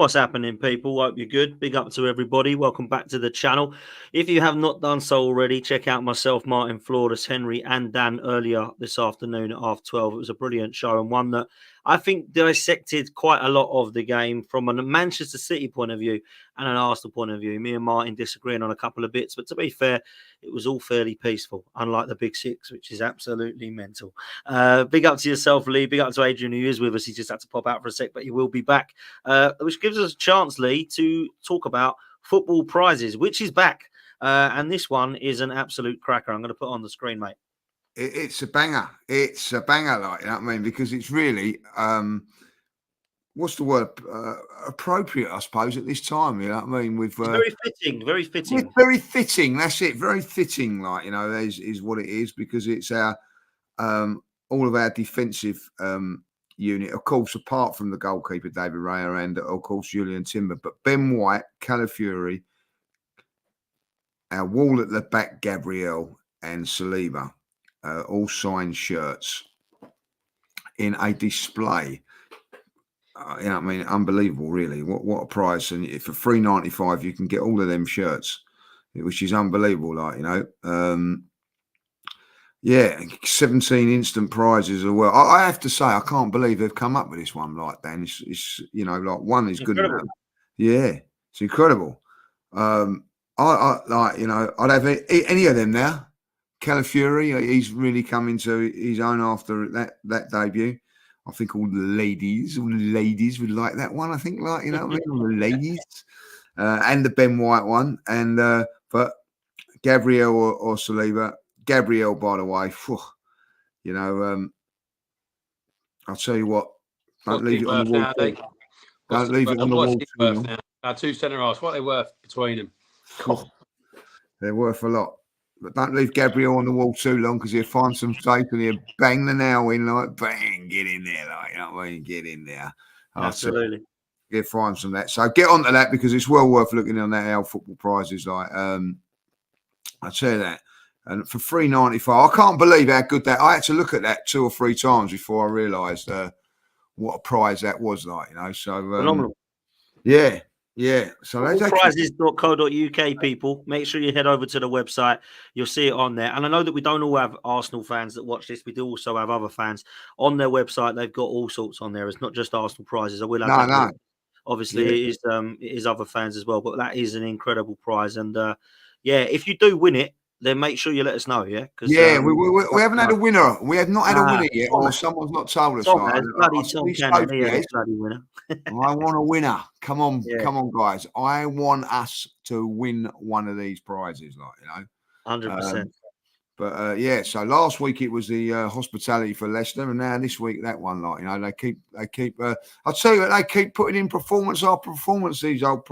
What's happening, people? Hope you're good. Big up to everybody. Welcome back to the channel. If you have not done so already, check out myself, Martin, Flawless, Henry, and Dan earlier this afternoon at 12:30. It was a brilliant show and one that I think dissected quite a lot of the game from a Manchester City point of view and an Arsenal point of view. Me and Martin disagreeing on a couple of bits, but to be fair, it was all fairly peaceful, unlike the Big Six, which is absolutely mental. Big up to yourself, Lee. Big up to Adrian, who is with us. He just had to pop out for a sec, but he will be back. Which gives us a chance, Lee, to talk about football prizes, which is back. And this one is an absolute cracker. I'm going to put it on the screen, mate. It's a banger. It's a banger, like, you know what I mean? Because it's really, what's the word? Appropriate, I suppose, at this time, you know what I mean? With very fitting, very fitting. It's very fitting, that's it. Very fitting, like, you know, is what it is, because it's our all of our defensive unit, of course, apart from the goalkeeper, David Raya, and, of course, Julian Timber. But Ben White, Calafiori, our wall at the back, Gabriel, and Saliba, all signed shirts in a display. You know what I mean? Unbelievable, really. What a price. And for $3.95, you can get all of them shirts, which is unbelievable, like, you know. Yeah, 17 instant prizes as well. I have to say, I can't believe they've come up with this one like that. It's you know, like, one is good enough. Yeah, it's incredible. I like, you know, I'd have any of them now. Calafiori, he's really come into his own after that debut. I think all the ladies would like that one. I think, like, you know what I mean? All the ladies, and the Ben White one, and but Gabriel or Saliba. Gabriel, by the way, you know, I'll tell you what. Don't leave it on the wall. Don't leave it on the wall. Our two centre-halves, what are they worth between them? They're worth a lot. But don't leave Gabriel on the wall too long, because he'll find some shape and he'll bang the nail in, like, bang, get in there, like, you know what I mean? Get in there. Absolutely. He'll find some of that. So get onto that, because it's well worth looking on that, our football prizes. Like, I'll tell you that. And for $3.95, I can't believe how good that. I had to look at that 2 or 3 times before I realised what a prize that was, like, you know. So phenomenal. Yeah. So prizes.co.uk, people. Make sure you head over to the website. You'll see it on there. And I know that we don't all have Arsenal fans that watch this. We do also have other fans on their website. They've got all sorts on there. It's not just Arsenal prizes. I will have no. Obviously, it is other fans as well. But that is an incredible prize. And yeah, if you do win it, then make sure you let us know, yeah? Yeah, we haven't had a winner. We have not had a winner yet, or someone's not told us. Bloody winner. I want a winner. Come on, guys. I want us to win one of these prizes, like, you know. 100%. But yeah, so last week it was the hospitality for Leicester, and now this week that one, like, you know, they keep. I'll tell you what, they keep putting in performance after performance, these old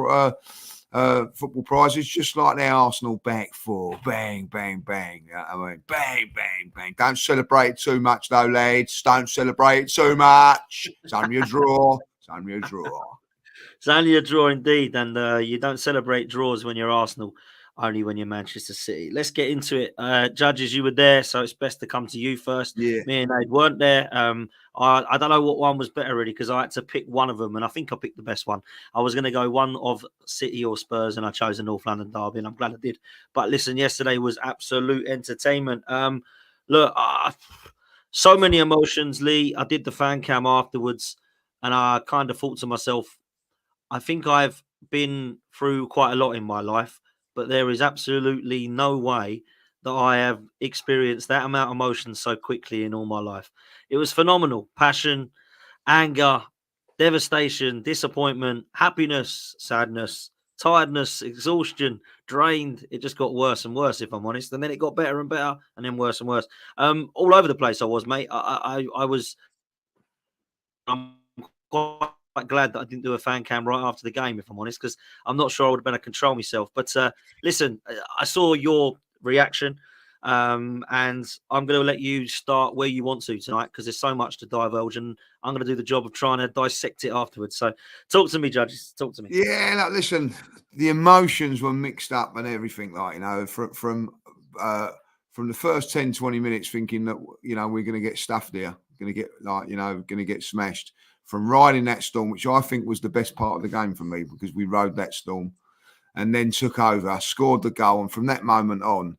football prizes, just like the Arsenal back four. Bang, bang, bang. You know what I mean? Bang, bang, bang. Don't celebrate it too much, though, lads. Don't celebrate it too much. It's only a draw. It's only a draw. It's only a draw indeed. And you don't celebrate draws when you're Arsenal, only when you're Manchester City. Let's get into it. Judges, you were there, so it's best to come to you first. Yeah. Me and Aid weren't there. I don't know what one was better, really, because I had to pick one of them, and I think I picked the best one. I was going to go one of City or Spurs, and I chose the North London derby, and I'm glad I did. But listen, yesterday was absolute entertainment. Look, so many emotions, Lee. I did the fan cam afterwards, and I kind of thought to myself, I think I've been through quite a lot in my life, but there is absolutely no way that I have experienced that amount of emotion so quickly in all my life. It was phenomenal. Passion, anger, devastation, disappointment, happiness, sadness, tiredness, exhaustion, drained. It just got worse and worse, if I'm honest. And then it got better and better, and then worse and worse. All over the place I was, mate. I'm quite glad that I didn't do a fan cam right after the game, if I'm honest, because I'm not sure I would have been able to control myself. But listen, I saw your reaction, and I'm going to let you start where you want to tonight, because there's so much to divulge, and I'm going to do the job of trying to dissect it afterwards. So talk to me, judges. Talk to me. Yeah, look, listen, the emotions were mixed up and everything, like, you know, from the first 10-20 minutes thinking that, you know, we're going to get stuffed here, going to get, like, you know, going to get smashed. from riding that storm, which I think was the best part of the game for me because we rode that storm and then took over, scored the goal. And from that moment on,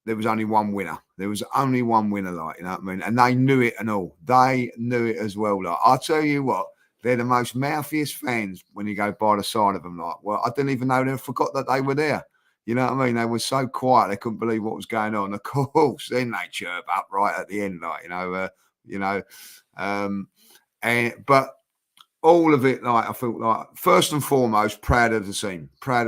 there was only one winner. There was only one winner, like, you know what I mean? And they knew it and all. They knew it as well. Like, I'll tell you what, they're the most mouthiest fans when you go by the side of them. Like, well, I didn't even know they forgot that they were there. You know what I mean? They were so quiet, they couldn't believe what was going on. Of course, then they chirp up right at the end, like, but all of it, like, I felt like, first and foremost, proud of the team, proud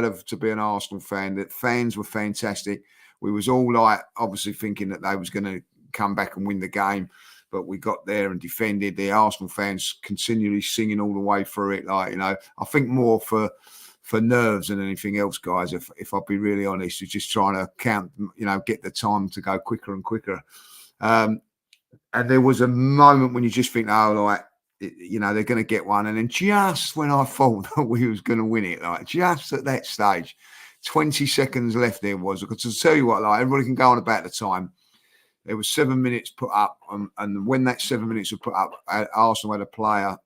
of to be an Arsenal fan. That fans were fantastic. We was all like, obviously thinking that they was going to come back and win the game, but we got there and defended. The Arsenal fans continually singing all the way through it. Like, you know, I think more for nerves than anything else, guys. If I'll be really honest, you're just trying to count, you know, get the time to go quicker and quicker. And there was a moment when you just think, oh, like, you know, they're going to get one. And then just when I thought that we was going to win it, like, just at that stage, 20 seconds left there was. Because to tell you what, like, everybody can go on about the time. There was 7 minutes put up. And when that 7 minutes were put up, Arsenal had a player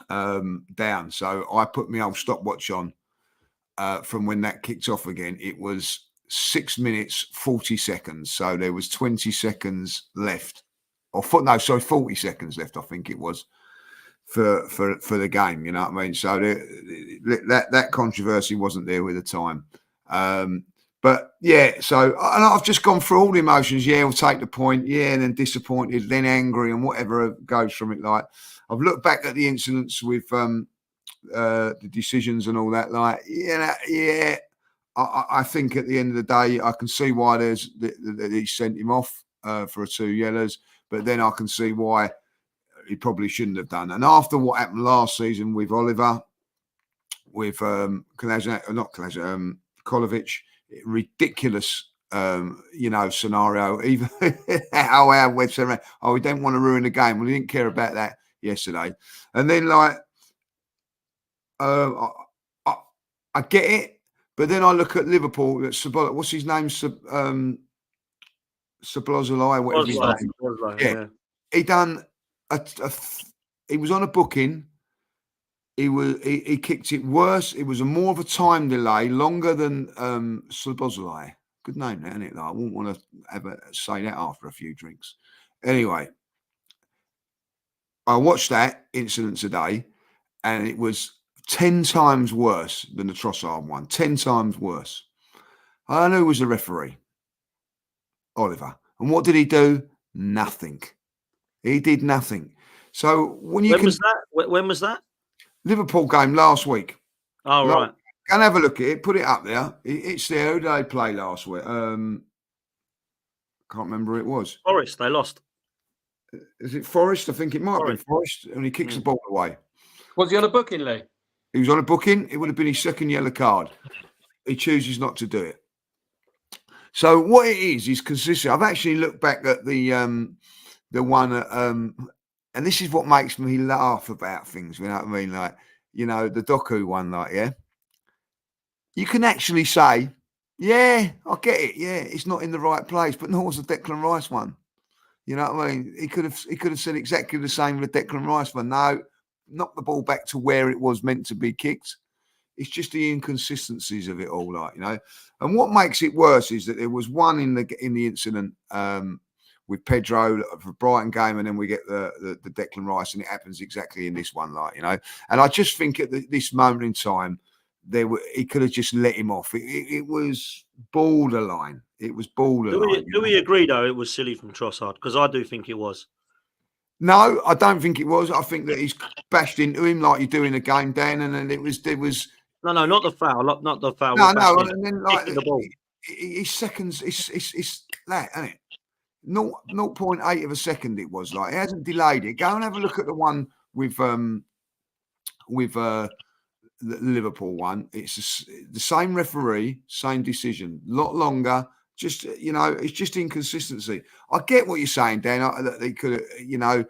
down. So I put my old stopwatch on from when that kicked off again. It was 6 minutes, 40 seconds. So there was 20 seconds left. 40 seconds left, I think it was, for the game. You know what I mean? So that controversy wasn't there with the time. But yeah, so and I've just gone through all the emotions. Yeah, we'll take the point. Yeah, and then disappointed, then angry, and whatever goes from it. Like, I've looked back at the incidents with the decisions and all that. Like, yeah. I think at the end of the day, I can see why he sent him off for 2 yellows. But then I can see why he probably shouldn't have done. And after what happened last season with Oliver, with Kolovich, ridiculous, scenario. Even how we said, we don't want to ruin the game. We didn't care about that yesterday. And then, like, I get it, but then I look at Liverpool. What's his name? Sablozalai, whatever his name. Yeah. He done he was on a booking. He kicked it worse. It was more of a time delay, longer than Sablozalai. Good name, that, isn't it? Like, I wouldn't want to ever say that after a few drinks. Anyway, I watched that incident today, and it was 10 times worse than the Trossard one. 10 times worse. I know who was the referee. Oliver. And what did he do? Nothing. He did nothing. So when was that? When was that? Liverpool game last week. Oh, right. Go and have a look at it. Put it up there. It's there. Who did they play last week? Can't remember who it was. Forest. They lost. Is it Forest? I think it might have been Forest. And he kicks the ball away. Was he on a booking, Lee? He was on a booking. It would have been his second yellow card. He chooses not to do it. So what it is consistent. I've actually looked back at the one, and this is what makes me laugh about things. You know what I mean? Like, you know, the Doku one, like, yeah. You can actually say, yeah, I get it. Yeah, it's not in the right place, but nor was the Declan Rice one. You know what I mean? He could have said exactly the same with the Declan Rice one. No, knock the ball back to where it was meant to be kicked. It's just the inconsistencies of it all, like, you know. And what makes it worse is that there was one in the incident with Pedro for Brighton game, and then we get the Declan Rice, and it happens exactly in this one, like, you know. And I just think at this moment in time, he could have just let him off. It was borderline. It was borderline. Do we agree though it was silly from Trossard? Because I do think it was. No, I don't think it was. I think that he's bashed into him like you do in a game, Dan, and then there was. No, not the foul. Not the foul. No, and then like the ball. His seconds, it's that, isn't it? 0.8 of a second it was. Like, it hasn't delayed it. Go and have a look at the one with the Liverpool one. It's the same referee, same decision, a lot longer. Just, you know, it's just inconsistency. I get what you're saying, Dan. That they could, you know,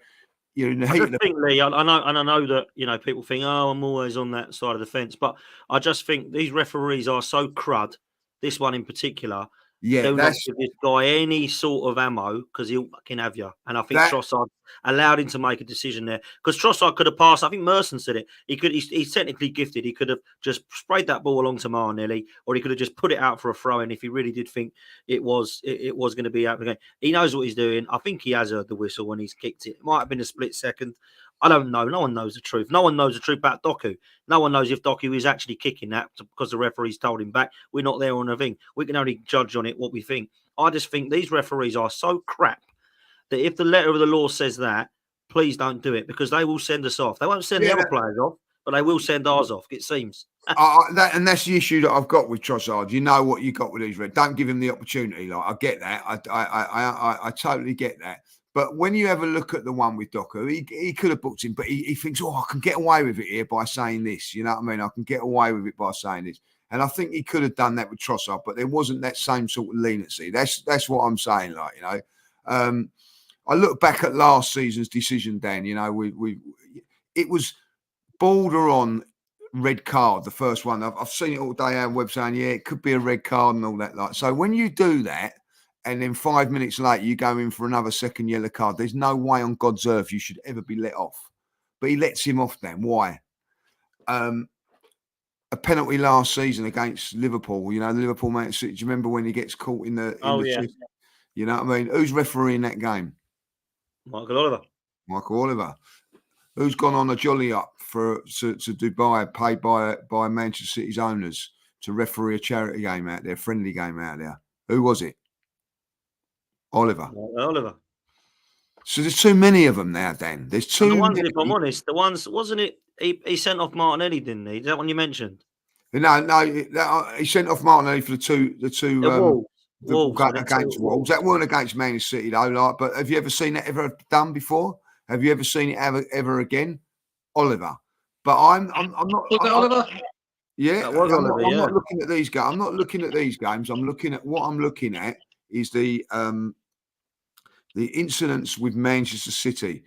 you're in the heat. I just think, Lee, I know that, you know, people think, oh, I'm always on that side of the fence, but I just think these referees are so crud. This one in particular, Yeah, Do not give this guy any sort of ammo because he'll fucking have you. And I think Trossard allowed him to make a decision there because Trossard could have passed. I think Merson said it. He's technically gifted. He could have just sprayed that ball along to Martinelli, or he could have just put it out for a throw in if he really did think it was going to be out of the game. He knows what he's doing. I think he has heard the whistle when he's kicked it. It might have been a split second. I don't know. No one knows the truth. No one knows the truth about Doku. No one knows if Doku is actually kicking that because the referee's told him back. We're not there on the thing. We can only judge on it what we think. I just think these referees are so crap that if the letter of the law says that, please don't do it because they will send us off. They won't send the other players off, but they will send ours off, it seems. And that's the issue that I've got with Trossard. You know what you got with these red. Don't give him the opportunity. Like I get that. I totally get that. But when you have a look at the one with Doku, he could have booked him, but he thinks, oh, I can get away with it here by saying this. You know what I mean? I can get away with it by saying this. And I think he could have done that with Trossard, but there wasn't that same sort of leniency. That's what I'm saying. Like, you know, I look back at last season's decision, Dan. You know, it was border on red card. The first one, I've seen it all day on web saying, yeah, it could be a red card and all that. Like, so when you do that, and then 5 minutes later you go in for another second yellow card, there's no way on God's earth you should ever be let off. But he lets him off. Then why? A penalty last season against Liverpool, you know, the Liverpool Man City. Do you remember when he gets caught in the twist? You know what I mean? Who's refereeing that game? Michael Oliver. Michael Oliver. Who's gone on a jolly up to Dubai, paid by Manchester City's owners to referee a charity game out there, friendly game out there? Who was it? Oliver. Oliver. So there's too many of them now, Dan. There's too many. If I'm honest, the ones, wasn't it? He sent off Martinelli, didn't he? Is that one you mentioned? No. He sent off Martinelli for the two Wolves against Wolves. That weren't against Man City though. Like, but have you ever seen that ever done before? Have you ever seen it ever again? Oliver. But I'm not. Was that Oliver? Yeah, I'm not looking at these games. I'm not looking at these games. I'm looking at what I'm looking at is the incidents with Manchester City.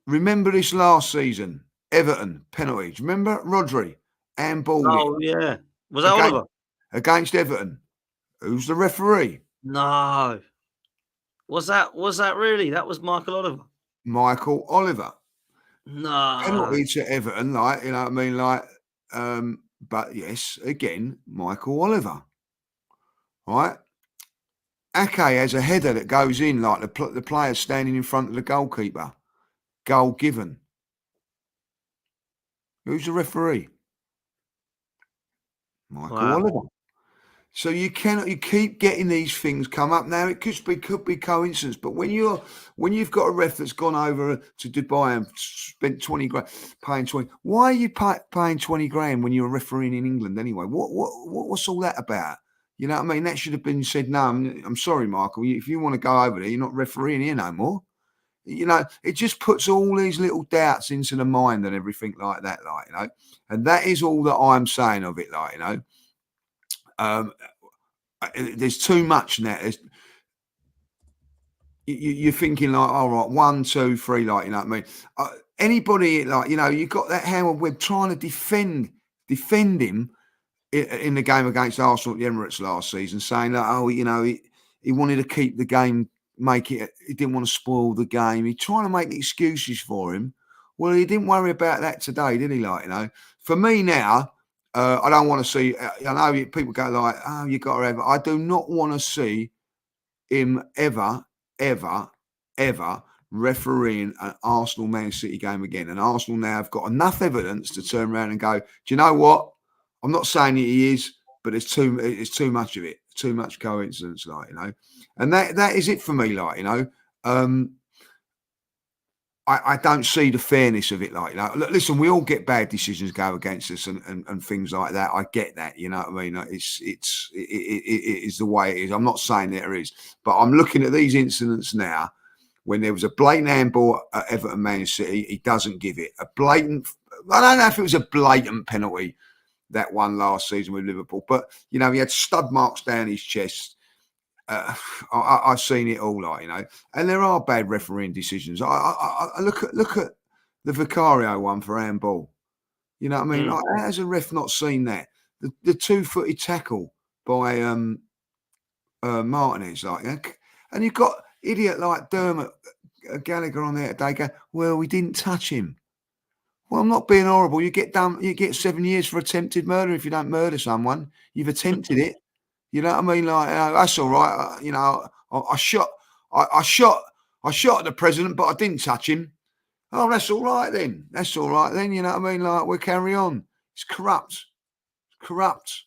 Remember this last season, Everton penalty. Do you remember Rodri and ball? Oh yeah, was that Oliver against Everton? Who's the referee? No, was that really? That was Michael Oliver. Michael Oliver. No penalty to Everton, like you know what I mean, like. But yes, again, Michael Oliver. Right. Ake has a header that goes in like the player standing in front of the goalkeeper. Goal given. Who's the referee? Michael Oliver. So you keep getting these things come up. Now it could be coincidence, but when you've got a ref that's gone over to Dubai and spent 20 grand paying 20, why are you paying 20 grand when you're refereeing in England anyway? What's all that about? You know what I mean? That should have been said, no, I'm sorry, Michael. If you want to go over there, you're not refereeing here no more. You know, it just puts all these little doubts into the mind and everything like that, like, you know. And that is all that I'm saying of it, like, you know. There's too much now. You're thinking like, all right, 1, 2, 3, like, you know what I mean? Anybody, like, you know, you got that Howard Webb trying to defend him in the game against Arsenal at the Emirates last season, saying that, oh, you know, he wanted to keep the game, he didn't want to spoil the game. He's trying to make excuses for him. Well, he didn't worry about that today, did he? Like, you know, for me now, I don't want to see. I know people go like, "Oh, you got to have." I do not want to see him ever refereeing an Arsenal Man City game again. And Arsenal now have got enough evidence to turn around and go, "Do you know what? I'm not saying that he is, but it's too much of it, too much coincidence, like, you know." And that is it for me, like, you know. I don't see the fairness of it, like, you know. Listen, we all get bad decisions go against us and things like that. I get that, you know what I mean. It is the way it is. I'm not saying there is, but I'm looking at these incidents now. When there was a blatant handball at Everton Man City, he doesn't give it. I don't know if it was a blatant penalty, that one last season with Liverpool, but you know, he had stud marks down his chest. I've seen it all, like, you know, and there are bad refereeing decisions. I look at the Vicario one for handball. You know what I mean? Like, how has a ref not seen that? The 2-footed tackle by Martinez, like, and you've got idiot like Dermot Gallagher on there today go, well, we didn't touch him. Well, I'm not being horrible. You get 7 years for attempted murder if you don't murder someone. You've attempted it. You know what I mean? Like, that's all right. I shot at the president, but I didn't touch him. Oh, that's all right then. That's all right then. You know what I mean? Like, we'll carry on. It's corrupt. It's corrupt.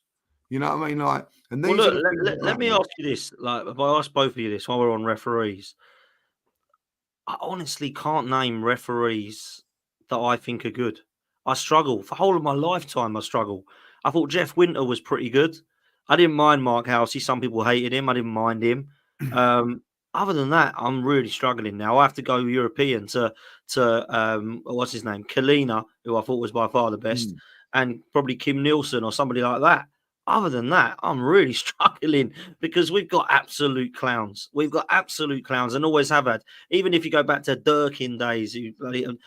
You know what I mean? Like, and these Well, are look, let me ask you this. Like, if I ask both of you this while we're on referees, I honestly can't name referees that I think are good. I struggle. For the whole of my lifetime, I struggle. I thought Jeff Winter was pretty good. I didn't mind Mark Housey. Some people hated him. I didn't mind him. Other than that, I'm really struggling now. I have to go European to what's his name? Kalina, who I thought was by far the best, and probably Kim Nielsen or somebody like that. Other than that, I'm really struggling because we've got absolute clowns. We've got absolute clowns and always have had. Even if you go back to Durkin days,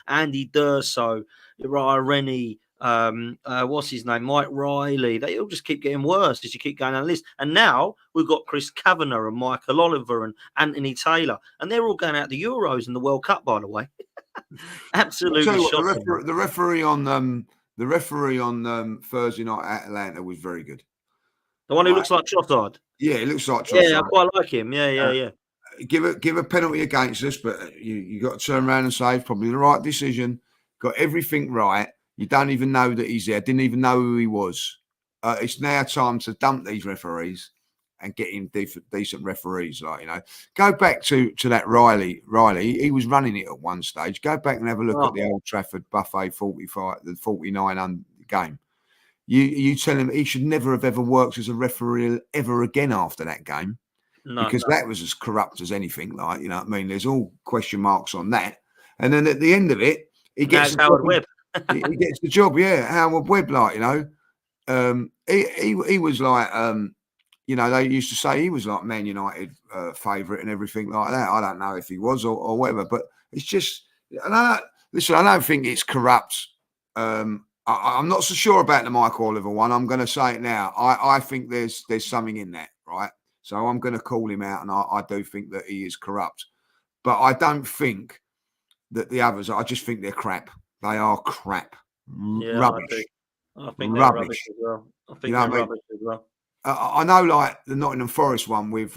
Andy Durso, Uriah Rennie, what's his name, Mike Riley, they all just keep getting worse as you keep going down the list. And now we've got Chris Kavanagh and Michael Oliver and Anthony Taylor, and they're all going out the Euros and the World Cup, by the way. Absolutely shocking. The referee on Thursday night at Atlanta was very good. The one who looks like Trossard. Yeah, he looks like Trossard. Yeah, I quite like him. Yeah. Give a penalty against us, but you got to turn around and say it's probably the right decision. Got everything right. You don't even know that he's there. Didn't even know who he was. It's now time to dump these referees and get in decent referees. Like, you know, go back to that Riley. He was running it at one stage. Go back and have a look at the Old Trafford Buffet 45, the 49 game. You tell him he should never have ever worked as a referee ever again after that game. Because that was as corrupt as anything. Like, you know what I mean? There's all question marks on that. And then at the end of it, he gets Howard Webb. he gets the job. Yeah, Howard Webb, like, you know, he was like, you know, they used to say he was like Man United favourite and everything like that. I don't know if he was or whatever, but it's just, I don't think it's corrupt. I'm not so sure about the Michael Oliver one. I'm going to say it now. I think there's something in that, right? So I'm going to call him out, and I do think that he is corrupt. But I don't think that the others, I just think they're crap. They are crap. Yeah, rubbish. I think they're rubbish as well. I think they're rubbish as well. I know, like, the Nottingham Forest one with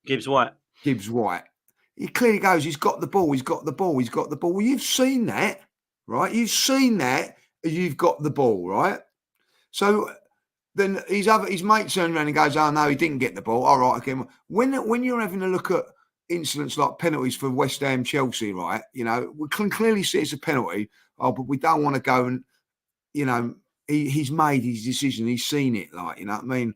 Gibbs White. He clearly goes, he's got the ball. Well, you've seen that, right? You've seen that. You've got the ball, right? So then his mate turns around and goes, oh, no, he didn't get the ball. All right, okay. When you're having a look at incidents like penalties for West Ham, Chelsea, right, you know, we can clearly see it's a penalty. Oh, but we don't want to go and, you know, he's made his decision. He's seen it, like, you know what I mean?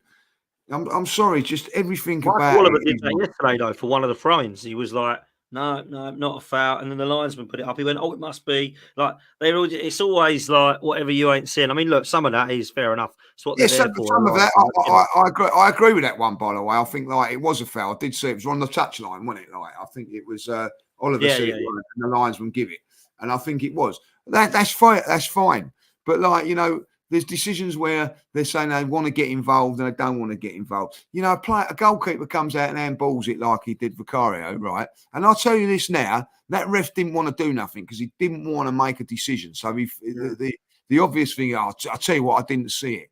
I'm sorry, just everything about Oliver did that yesterday, though, for one of the throw-ins. He was like, no, not a foul. And then the linesman put it up. He went, oh, it must be. Like, it's always like whatever you ain't seeing. I mean, look, some of that is fair enough. It's what they're there for. Some of that, I agree with that one, by the way. I think, like, it was a foul. I did see it was on the touchline, wasn't it? Like, I think it was Oliver said it was, and the linesman give it. And I think it was. That's fine. That's fine. But, like, you know, there's decisions where they're saying they want to get involved and they don't want to get involved. You know, a goalkeeper comes out and handballs it like he did Vicario, right? And I'll tell you this now, that ref didn't want to do nothing because he didn't want to make a decision. So the obvious thing, I'll tell you what, I didn't see it.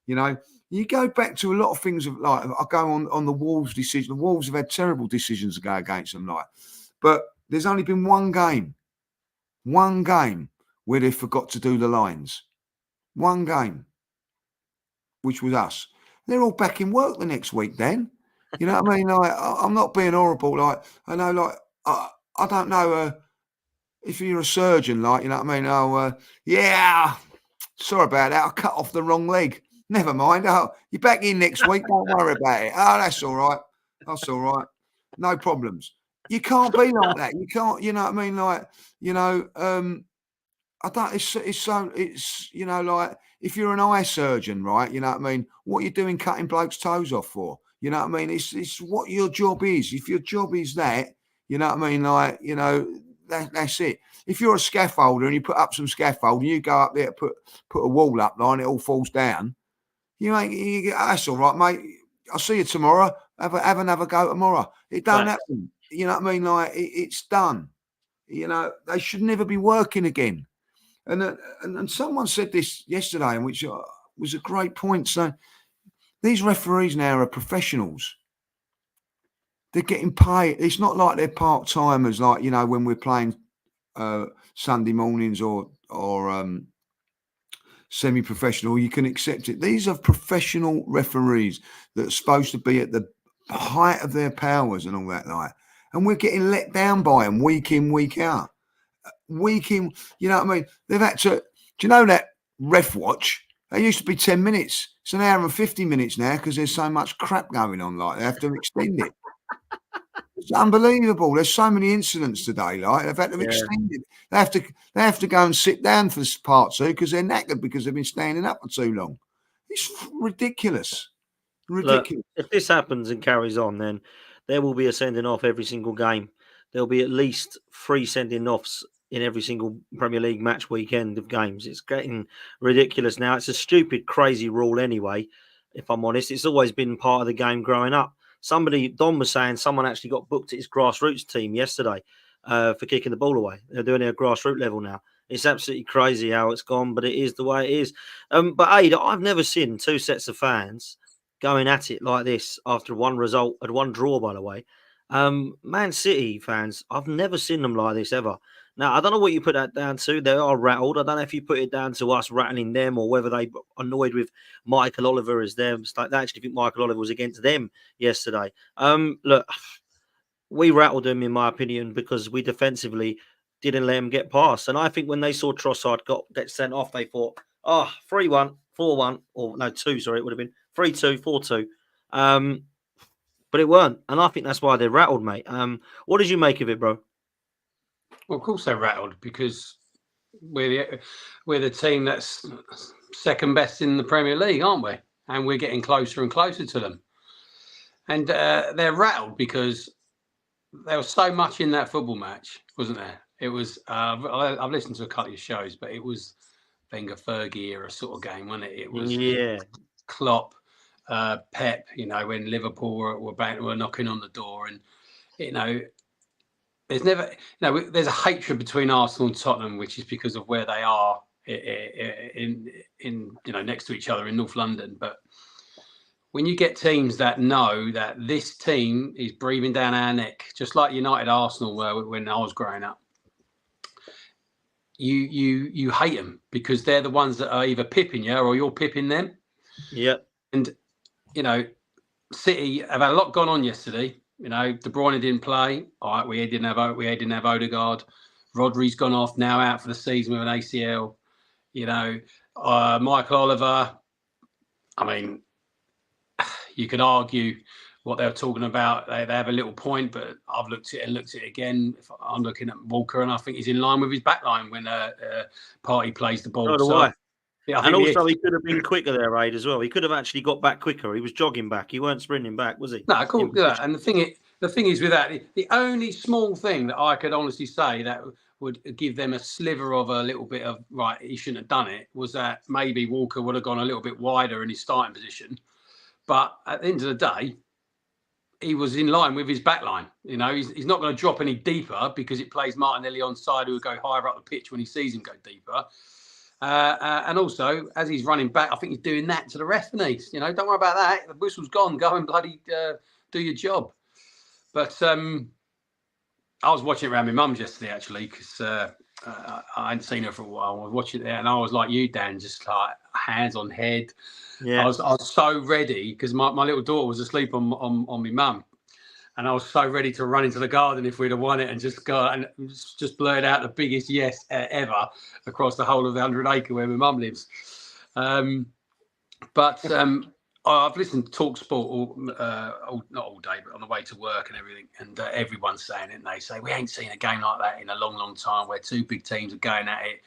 You know, you go back to a lot of things of, like, I go on the Wolves decision. The Wolves have had terrible decisions to go against them, like, but there's only been one game where they forgot to do the lines. One game, which was us. They're all back in work the next week, then. You know what I mean? Like, I'm not being horrible. Like, I know, like, I don't know if you're a surgeon, like, you know what I mean? Oh, yeah, sorry about that. I cut off the wrong leg. Never mind. Oh, you're back in next week. Don't worry about it. Oh, that's all right. That's all right. No problems. You can't be like that. You can't, you know what I mean? Like, you know, I don't, it's you know, like, if you're an eye surgeon, right, you know what I mean, what you're doing cutting blokes' toes off for, you know what I mean, it's what your job is. If your job is that, you know what I mean, like, you know, that's it. If you're a scaffolder and you put up some scaffold and you go up there, put a wall up, line, it all falls down, that's all right, mate, I'll see you tomorrow. Have another go tomorrow. It don't happen. You know what I mean? Like it's done. You know, they should never be working again. And someone said this yesterday, which was a great point. So these referees now are professionals. They're getting paid. It's not like they're part timers, like when we're playing Sunday mornings or semi-professional. You can accept it. These are professional referees that are supposed to be at the height of their powers and all that, like. And we're getting let down by them week in, week out. Week in, you know what I mean? They've had to. Do you know that ref watch? They used to be 10 minutes. It's an hour and 50 minutes now because there's so much crap going on. Like they have to extend it. It's unbelievable. There's so many incidents today. Like they've had to extend it. They have to go and sit down for this part 2 because they're knackered because they've been standing up for too long. It's ridiculous. Ridiculous. Look, if this happens and carries on, then there will be a sending off every single game. There'll be at least 3 sending offs in every single Premier League match weekend of games. It's getting ridiculous now. It's a stupid, crazy rule anyway, if I'm honest. It's always been part of the game growing up. Don was saying someone actually got booked at his grassroots team yesterday for kicking the ball away. They're doing it at grassroots level now. It's absolutely crazy how it's gone, but it is the way it is. But Aid, I've never seen 2 sets of fans going at it like this after one result and one draw, by the way. Man City fans, I've never seen them like this ever. Now, I don't know what you put that down to. They are rattled. I don't know if you put it down to us rattling them or whether they annoyed with Michael Oliver as them. They actually think Michael Oliver was against them yesterday. Look, we rattled them, in my opinion, because we defensively didn't let them get past. And I think when they saw Trossard get sent off, they thought, 3-1, 4-1, or no, 2, sorry, it would have been 3-2, 4-2. But it weren't. And I think that's why they're rattled, mate. What did you make of it, bro? Well, of course they're rattled because we're the team that's second best in the Premier League, aren't we? And we're getting closer and closer to them. And they're rattled because there was so much in that football match, wasn't there? It was. I've listened to a couple of shows, but it was Wenger Fergie era sort of game, wasn't it? It was Klopp, Pep. When Liverpool were knocking on the door, and there's never, there's a hatred between Arsenal and Tottenham, which is because of where they are in next to each other in North London. But when you get teams that know that this team is breathing down our neck, just like United Arsenal were when I was growing up, you hate them because they're the ones that are either pipping you or you're pipping them. Yeah. And, City have had a lot gone on yesterday. De Bruyne didn't play. All right, we didn't have Odegaard. Rodri's gone off, now out for the season with an ACL. Michael Oliver. I mean, you could argue what they were talking about. They have a little point, but I've looked at it again. I'm looking at Walker, and I think he's in line with his back line when Partey plays the ball. Yeah, and also he could have been quicker there, Aid, as well. He could have actually got back quicker. He was jogging back. He weren't sprinting back, was he? No, cool. Yeah. And the thing is with that, the only small thing that I could honestly say that would give them a sliver of a little bit of, right, he shouldn't have done it, was that maybe Walker would have gone a little bit wider in his starting position. But at the end of the day, he was in line with his back line. He's not going to drop any deeper because it plays Martinelli on side who will go higher up the pitch when he sees him go deeper. And also, as he's running back, I think he's doing that to the ref, isn't he? Don't worry about that. The whistle's gone. Go and bloody do your job. But I was watching it around my mum's yesterday, actually, because I hadn't seen her for a while. I was watching it there, and I was like you, Dan, just like hands on head. Yeah. I was so ready because my little daughter was asleep on my mum. And I was so ready to run into the garden if we'd have won it and just go and just blurt out the biggest yes ever across the whole of the 100-acre where my mum lives. But I've listened to Talk Sport not all day, but on the way to work and everything. And everyone's saying it. And they say, we ain't seen a game like that in a long, long time where 2 big teams are going at it.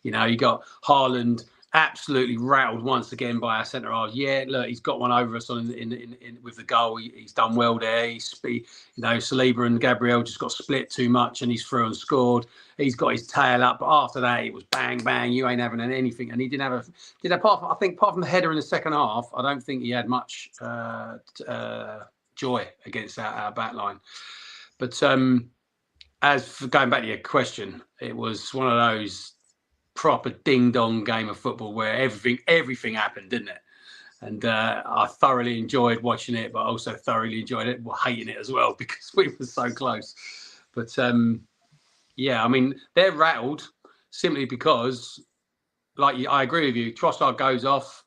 You got Haaland absolutely rattled once again by our centre halves. Yeah, look, he's got one over us on in with the goal. He's done well there. Saliba and Gabriel just got split too much, and he's through and scored. He's got his tail up, but after that, it was bang bang. You ain't having anything, and he didn't have apart from the header in the second half. I don't think he had much joy against our back line. But as for going back to your question, it was one of those proper ding-dong game of football where everything happened, didn't it? And I thoroughly enjoyed watching it, but also thoroughly enjoyed it, hating it as well, because we were so close. But yeah, I mean, they're rattled simply because, I agree with you, Trossard goes off.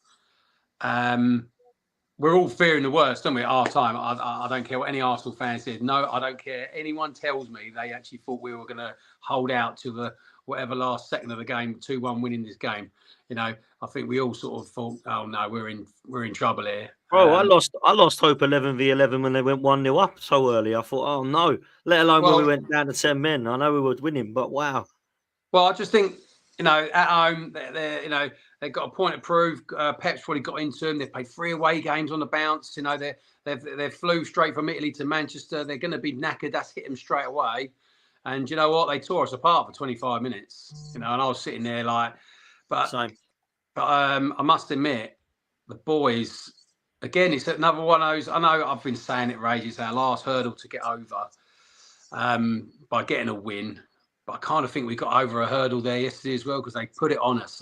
We're all fearing the worst, don't we, at half time? I don't care what any Arsenal fan says. No, I don't care. Anyone tells me they actually thought we were going to hold out to the whatever last second of the game, 2-1 winning this game. I think we all sort of thought, oh no, we're in trouble here. Bro, I lost hope 11v11 when they went 1-0 up so early. I thought, oh no, let alone when we went down to 10 men. I know we were winning, but wow. Well, I just think, at home, they've got a point to prove. Pep's probably got into them. They've played 3 away games on the bounce. They flew straight from Italy to Manchester. They're going to be knackered. That's hit them straight away. And you know what? They tore us apart for 25 minutes. And I was sitting there I must admit, the boys, again, it's another one of those. I know I've been saying it for ages. It's our last hurdle to get over by getting a win. But I kind of think we got over a hurdle there yesterday as well, because they put it on us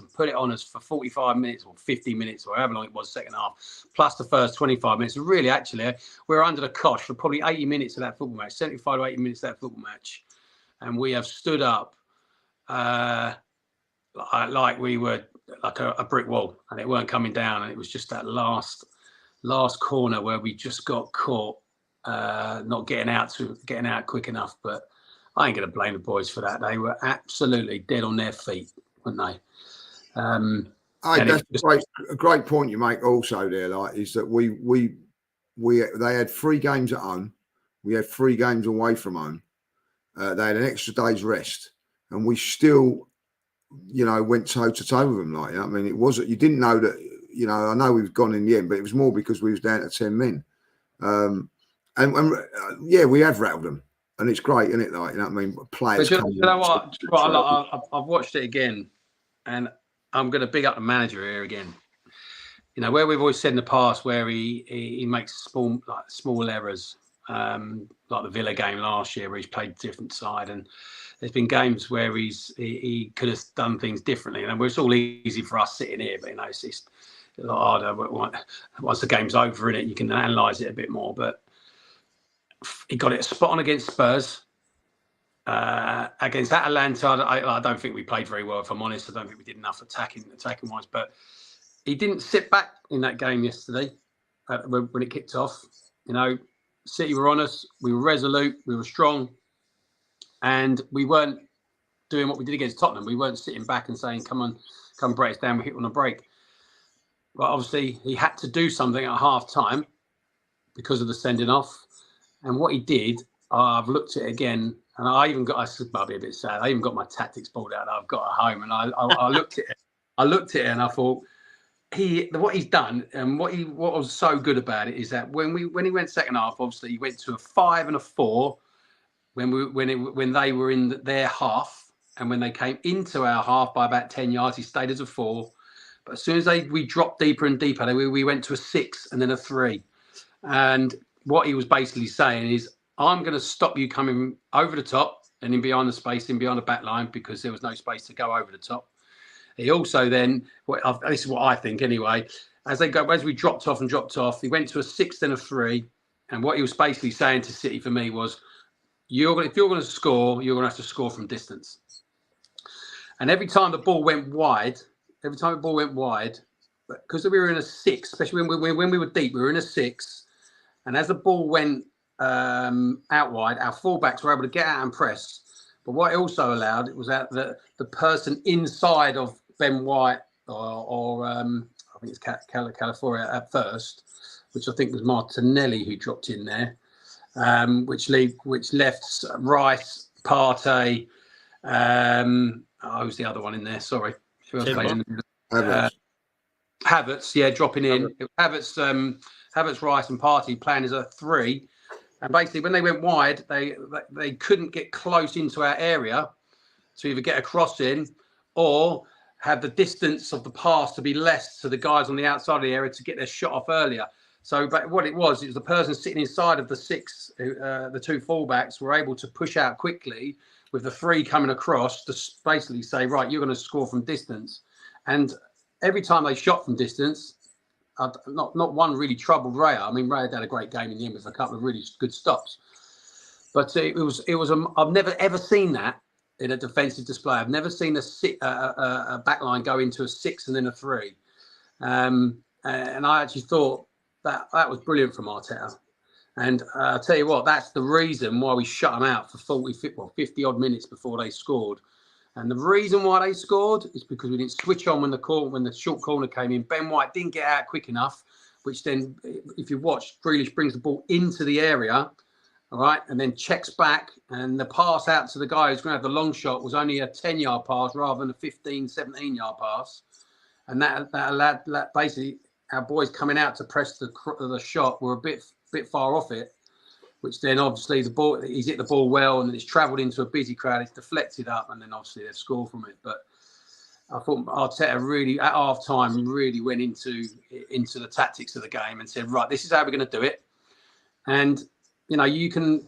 for 45 minutes or 50 minutes or however long it was second half, plus the first 25 minutes. And really, actually, we were under the cosh for probably 80 minutes of that football match, 75 to 80 minutes of that football match. And we have stood up like we were like a brick wall, and it weren't coming down. And it was just that last corner where we just got caught, not getting out quick enough. But I ain't going to blame the boys for that. They were absolutely dead on their feet, weren't they? That's a great point you make also there, is that they had 3 games at home. We had 3 games away from home. They had an extra day's rest, and we still, went toe to toe with them. I mean, it wasn't. You didn't know that. I know we've gone in the end, but it was more because we was down to 10 men. Yeah, we have rattled them, and it's great, isn't it? I mean, players. But you know what? I've watched it again, and I'm going to big up the manager here again. Where we've always said in the past, where he makes small errors. Like the Villa game last year, where he's played a different side, and there's been games where he could have done things differently. And it's all easy for us sitting here, but it's just a lot harder. Once the game's over, in it, you can analyse it a bit more. But he got it spot on against Spurs. Against Atalanta, I don't think we played very well. If I'm honest, I don't think we did enough attacking wise. But he didn't sit back in that game yesterday when it kicked off. City were on us. We were resolute. We were strong, and we weren't doing what we did against Tottenham. We weren't sitting back and saying, "Come break us down. We hit on a break." But obviously, he had to do something at half time because of the sending off. And what he did, I've looked at it again, and I might be a bit sad. I even got my tactics board out that I've got at home, and I looked at it. I looked at it, and I thought, what he's done, and what was so good about it is that when he went second half, obviously he went to a 5 and a 4 when they were in their half, and when they came into our half by about 10 yards, he stayed as a 4. But as soon as we dropped deeper and deeper, we went to a 6 and then a 3. And what he was basically saying is, I'm going to stop you coming over the top and in behind the space, in behind the back line, because there was no space to go over the top. He also then, this is what I think anyway, as we dropped off, he went to a 6 and a 3. And what he was basically saying to City for me was, if you're going to score, you're going to have to score from distance. And every time the ball went wide, because we were in a 6, especially when we were deep, we were in a 6. And as the ball went out wide, our fullbacks were able to get out and press. But what it also allowed was that the person inside of Ben White or I think it's Califoria at first, which I think was Martinelli who dropped in there, which left Rice, Partey, who's the other one in there? Sorry. Who else played in the middle? Havertz, yeah, dropping in. Havertz, Rice, and Partey playing as a 3. And basically, when they went wide, they couldn't get close into our area to either get a cross in or have the distance of the pass to be less to the guys on the outside of the area to get their shot off earlier. So, but what it was the person sitting inside of the 6, the 2 fullbacks were able to push out quickly with the 3 coming across to basically say, right, you're going to score from distance. And every time they shot from distance, not one really troubled Raya. I mean, Raya had a great game in the end with a couple of really good stops. But it was I've never ever seen that in a defensive display. I've never seen a back line go into a 6 and then a 3. And I actually thought that was brilliant from Arteta. And I'll tell you what, that's the reason why we shut them out for 50 odd minutes before they scored. And the reason why they scored is because we didn't switch on when the short corner came in. Ben White didn't get out quick enough, which then, if you watch, Grealish brings the ball into the area, all right, and then checks back. And the pass out to the guy who's going to have the long shot was only a 10-yard pass rather than a 15, 17-yard pass. And that allowed basically our boys coming out to press the shot were a bit far off it, which then obviously he's hit the ball well and then it's travelled into a busy crowd, it's deflected up, and then obviously they've scored from it. But I thought Arteta really, at half time, really went into the tactics of the game and said, right, this is how we're going to do it. And, you know, you can,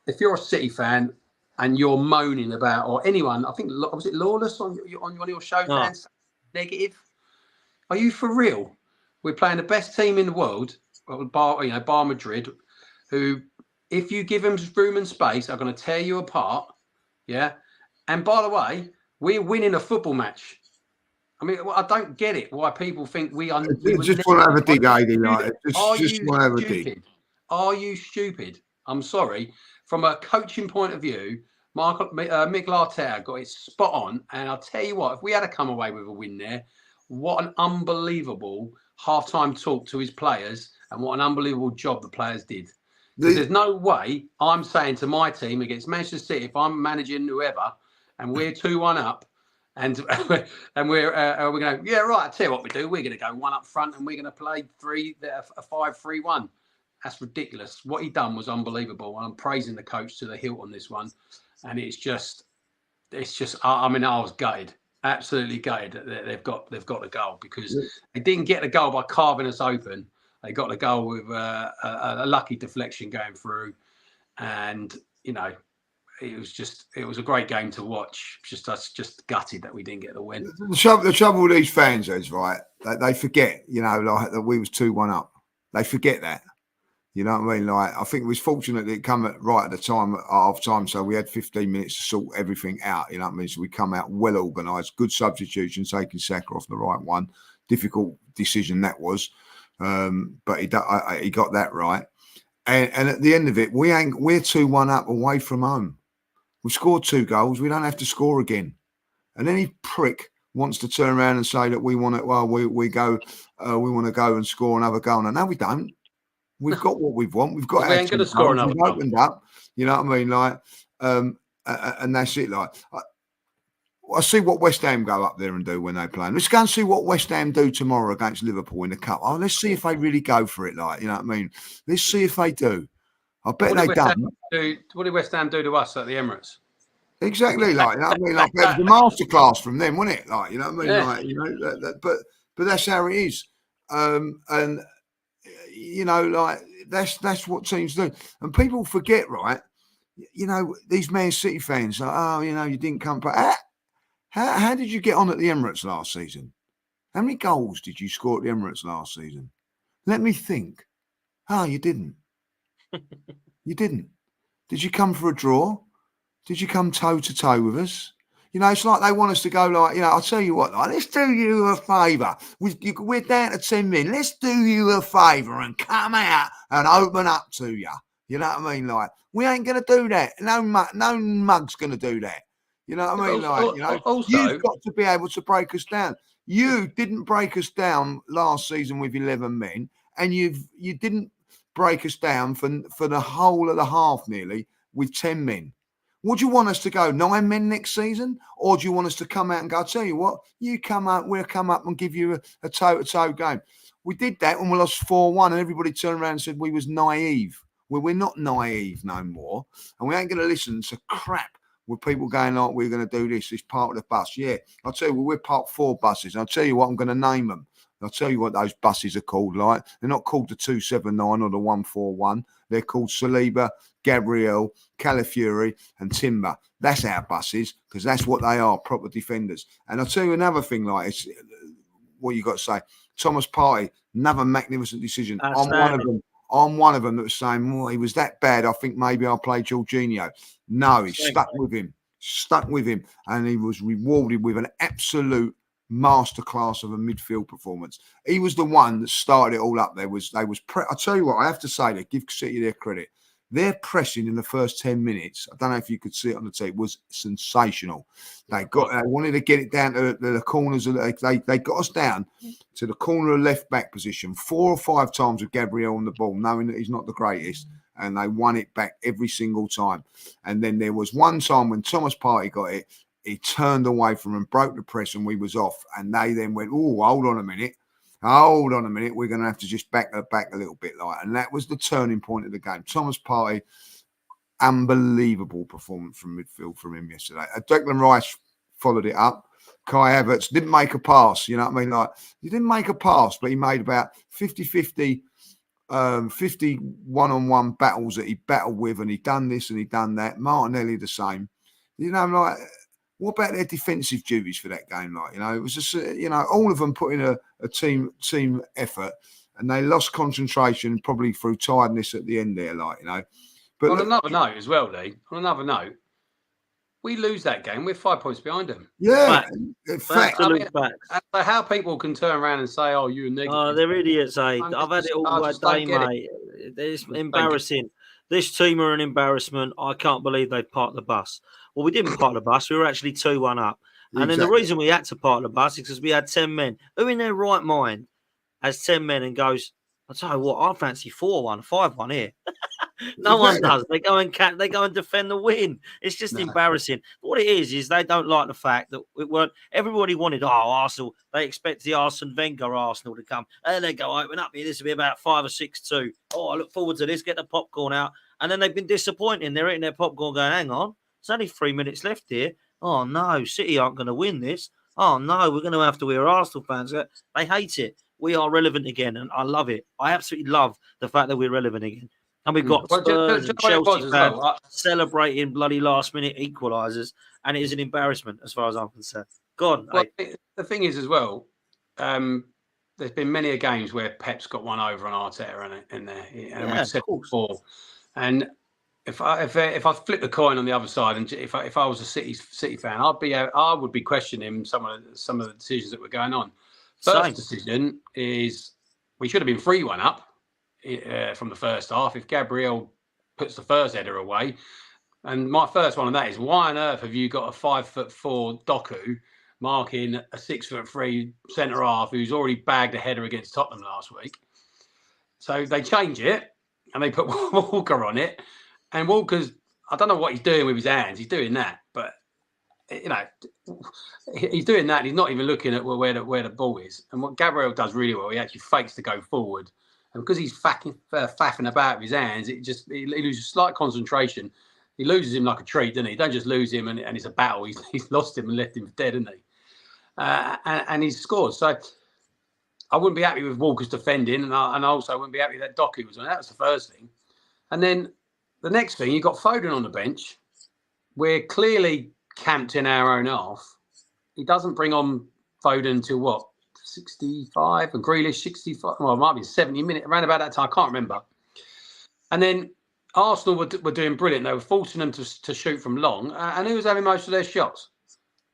if you're a City fan and you're moaning about, or anyone, I think, was it Lawless on one of your shows, man, negative? Are you for real? We're playing the best team in the world, bar Madrid, who, if you give them room and space, are going to tear you apart. Yeah. And by the way, we're winning a football match. I mean, I don't get it why people think we are. Just want to have a dig, Aidy. Just want to have a dig. Are you stupid? I'm sorry. From a coaching point of view, Mikel Arteta got it spot on. And I'll tell you what, if we had to come away with a win there, what an unbelievable half-time talk to his players and what an unbelievable job the players did. There's no way I'm saying to my team against Manchester City, if I'm managing whoever, and we're 2-1 up, and we're going, yeah, right, I'll tell you what we do. We're going to go 1 up front and we're going to play a 5-3-1. That's ridiculous. What he done was unbelievable. And I'm praising the coach to the hilt on this one. And it's just, I mean, I was gutted. Absolutely gutted that they've got the goal, because they didn't get the goal by carving us open. They got the goal with a lucky deflection going through, and you know, it was a great game to watch. Just gutted that we didn't get the win. The trouble with these fans is, right, they forget, you know, like that we was 2-1 up. They forget that. You know what I mean? Like, I think it was fortunate that it come right at the time, at half time, so we had 15 minutes to sort everything out. You know what I mean? So we come out well organised, good substitution, taking Saka off the right one. Difficult decision that was, but he got that right. And at the end of it, we're 2-1 up away from home. We've scored 2 goals. We don't have to score again. And any prick wants to turn around and say that we want to. Well, we want to go and score another goal. No, we don't. We've got what we want. We've got. We ain't going to score another goal. Opened up. You know what I mean? Like, and that's it. Like, I see what West Ham go up there and do when they play. Let's go and see what West Ham do tomorrow against Liverpool in the cup. Oh, let's see if they really go for it. Like, you know what I mean? Let's see if they do. I bet they don't. What did West Ham do to us at the Emirates? Exactly, like, you know what I mean, like, it was a masterclass from them, wasn't it? Like, you know what I mean, yeah. Like, you know, but that's how it is, and you know, like that's what teams do, and people forget, right? You know, these Man City fans, like, oh, you know, you didn't come back. How did you get on at the Emirates last season? How many goals did you score at the Emirates last season? Let me think. Oh, you didn't. You didn't. Did you come for a draw? Did you come toe-to-toe with us? You know, it's like they want us to go like, you know, I'll tell you what, like, let's do you a favour. We're down to 10 men. Let's do you a favour and come out and open up to you. You know what I mean? Like, we ain't going to do that. No mug's going to do that. You know what I mean? Like, you know, also, you've got to be able to break us down. You didn't break us down last season with 11 men, and you didn't break us down for the whole of the half nearly with 10 men. Would you want us to go 9 men next season? Or do you want us to come out and go, I'll tell you what, you come up, we'll come up and give you a toe-to-toe game. We did that when we lost 4-1 and everybody turned around and said we was naive. Well, we're not naive no more. And we ain't going to listen to crap with people going like, we're going to do this. It's part of the bus. Yeah, I'll tell you, we're part 4 buses. And I'll tell you what, I'm going to name them. I'll tell you what those buses are called, like. They're not called the 279 or the 141. They're called Saliba, Gabriel, Calafiori and Timber. That's our buses because that's what they are, proper defenders. And I'll tell you another thing, like, it's what you got to say. Thomas Partey, another magnificent decision. I'm one of them that was saying, well, he was that bad. I think maybe I'll play Jorginho. No, he stuck with him. And he was rewarded with an absolute masterclass of a midfield performance. He was the one that started it all up. I tell you what, I have to say that, give City their credit. Their pressing in the first 10 minutes, I don't know if you could see it on the tape, was sensational. They wanted to get it down to the corners. They got us down to the corner of left back position 4 or 5 times with Gabriel on the ball, knowing that he's not the greatest. And they won it back every single time. And then there was one time when Thomas Partey got it, he turned away from him, broke the press, and we was off. And they then went, oh, hold on a minute. We're going to have to just back a little bit. And that was the turning point of the game. Thomas Partey, unbelievable performance from midfield from him yesterday. Declan Rice followed it up. Kai Havertz didn't make a pass. You know what I mean? Like, he didn't make a pass, but he made about 50-50 50 one-on-one battles that he battled with, and he done this and he done that. Martinelli the same. You know, like, what about their defensive duties for that game? Like, you know, it was just, all of them put in a team effort, and they lost concentration probably through tiredness at the end there, like, you know. But on another note as well, Lee, we lose that game, we're 5 points behind them. Yeah, fact. So how people can turn around and say, "Oh, you're negative." Oh, they're idiots, eh? I've had it all day, mate. It's embarrassing. This team are an embarrassment. I can't believe they parked the bus. Well, we didn't park the bus. We were actually 2-1 up. And then the reason we had to park the bus is because we had 10 men. Who in their right mind has 10 men and goes, I'll tell you what, I fancy 4-1, 5-1 here. No one does. They go and defend the win. It's just embarrassing. What it is they don't like the fact that it weren't. Everybody wanted, Arsenal. They expect the Arsene Wenger Arsenal to come. And they go, open up here. This will be about 5 or 6-2. Oh, I look forward to this. Get the popcorn out. And then they've been disappointing. They're eating their popcorn going, hang on. There's only 3 minutes left here. Oh, no. City aren't going to win this. Oh, no. We're going to have to wear Arsenal fans. They hate it. We are relevant again. And I love it. I absolutely love the fact that we're relevant again. And we've got Spurs and Chelsea fans celebrating bloody last-minute equalisers, and it is an embarrassment as far as I'm concerned. Go on. Well, the thing is as well, there's been many games where Pep's got one over on Arteta in there, and we've said before. And if I flip the coin on the other side, and if I was a City fan, I would be questioning some of the decisions that were going on. First decision is we should have been 3-1 up. From the first half, if Gabriel puts the first header away. And my first one on that is, why on earth have you got a 5'4" Doku marking a 6'3" centre half who's already bagged a header against Tottenham last week? So they change it and they put Walker on it. And Walker's, I don't know what he's doing with his hands. He's doing that, but he's doing that. And he's not even looking at where the ball is. And what Gabriel does really well, he actually fakes to go forward. And because he's faffing about with his hands, he loses slight concentration. He loses him like a treat, doesn't he? Don't just lose him and it's a battle. He's lost him and left him for dead, isn't he? And he's scored. So I wouldn't be happy with Walker's defending, and I also wouldn't be happy that Doku was on. That was the first thing. And then the next thing, you've got Foden on the bench. We're clearly camped in our own half. He doesn't bring on Foden till what? 65 and Grealish 65. Well, it might be 70 minutes around about that time. I can't remember. And then Arsenal were doing brilliant. They were forcing them to shoot from long. And who was having most of their shots?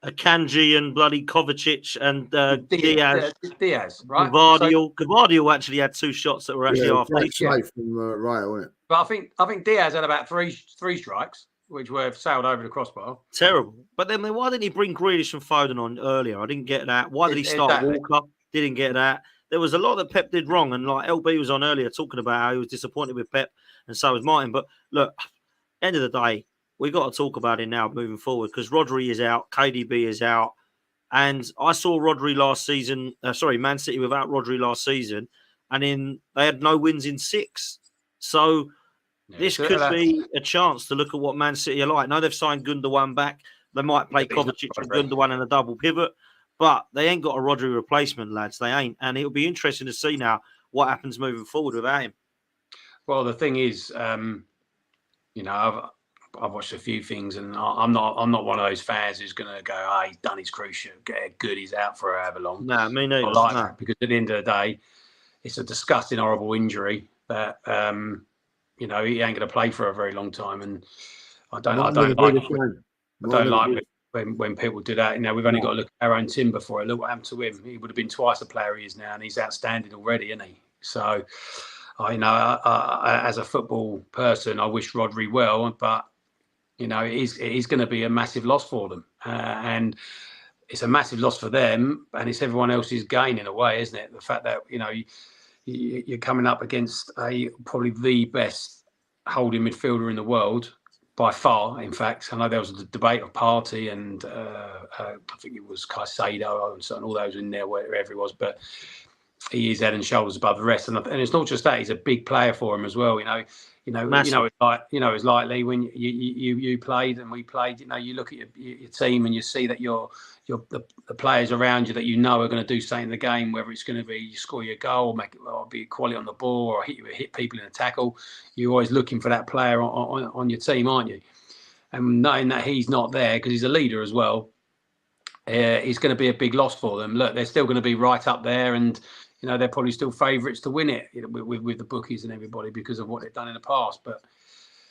Akanji and bloody Kovacic and Diaz. Diaz, right? Gavardio actually had 2 shots that were actually off. From Rayo, wasn't it? But I think Diaz had about three strikes, which were sailed over the crossbar. Terrible. But then why didn't he bring Grealish and Foden on earlier? I didn't get that. Why did he start Walker? Didn't get that. There was a lot that Pep did wrong. And like LB was on earlier talking about how he was disappointed with Pep and so was Martin. But look, end of the day, we got to talk about it now moving forward because Rodri is out, KDB is out, and I saw Rodri last season. Man City without Rodri last season, and they had no wins in 6. So this could be a chance to look at what Man City are like. Now they've signed Gundogan back. They might play Kovacic and Gundogan in a double pivot, but they ain't got a Rodri replacement, lads. They ain't, and it'll be interesting to see now what happens moving forward without him. Well, the thing is, I've watched a few things, and I'm not one of those fans who's going to go, he's done his cruciate, get good, he's out for however long. No, me neither. That, because at the end of the day, it's a disgusting, horrible injury that he ain't going to play for a very long time, and I don't like when people do that. We've only got to look at our own Timber for it. Look what happened to him. He would have been twice the player he is now, and he's outstanding already, isn't he? So, as a football person, I wish Rodri well, but it is going to be a massive loss for them, and it's a massive loss for them, and it's everyone else's gain in a way, isn't it? The fact that you're coming up against probably the best holding midfielder in the world by far. In fact, I know there was a debate of Partey and I think it was Caicedo and all those in there, wherever it was, but he is head and shoulders above the rest, and it's not just that; he's a big player for him as well. It's likely when you played and we played. You look at your team and you see that the players around you that are going to do something in the game, whether it's going to be you score your goal, or be quality on the ball, or hit people in a tackle. You're always looking for that player on your team, aren't you? And knowing that he's not there because he's a leader as well, he's going to be a big loss for them. Look, they're still going to be right up there, and they're probably still favourites to win it with the bookies and everybody because of what they've done in the past. But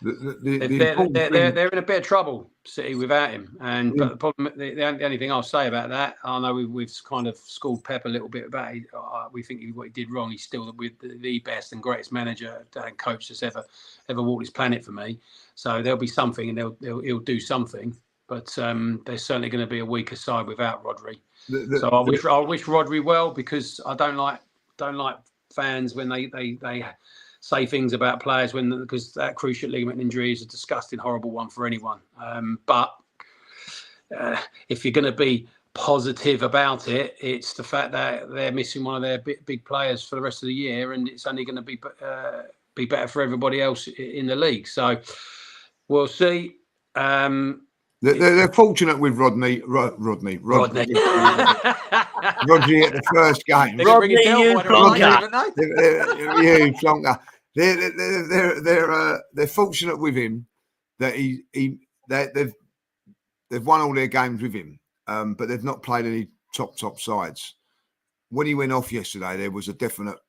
they're in a bit of trouble, City, without him. And but the problem, the only thing I'll say about that, I know we've kind of schooled Pep a little bit about it. We think what he did wrong. He's still the best and greatest manager and coach that's ever walked this planet for me. So there'll be something, and he'll do something. But there's certainly going to be a weaker side without Rodri. So I wish Rodri well, because I don't like fans when they say things about players because that cruciate ligament injury is a disgusting, horrible one for anyone. But if you're going to be positive about it, it's the fact that they're missing one of their big players for the rest of the year, and it's only going to be better for everybody else in the league. So we'll see. They're fortunate with Rodri at the first game. Rodri, you flonker. They're fortunate with him that they've won all their games with him, but they've not played any top sides. When he went off yesterday, there was a definite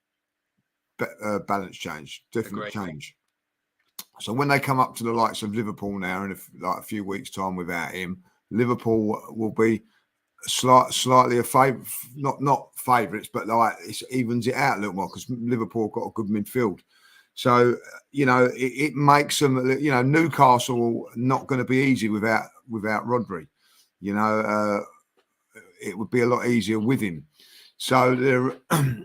balance change, change. So when they come up to the likes of Liverpool now in a few weeks' time without him, Liverpool will be slightly a favourite, not favourites, but it evens it out a little more because Liverpool got a good midfield. So it makes them. Newcastle not going to be easy without Rodri. It would be a lot easier with him. So there, I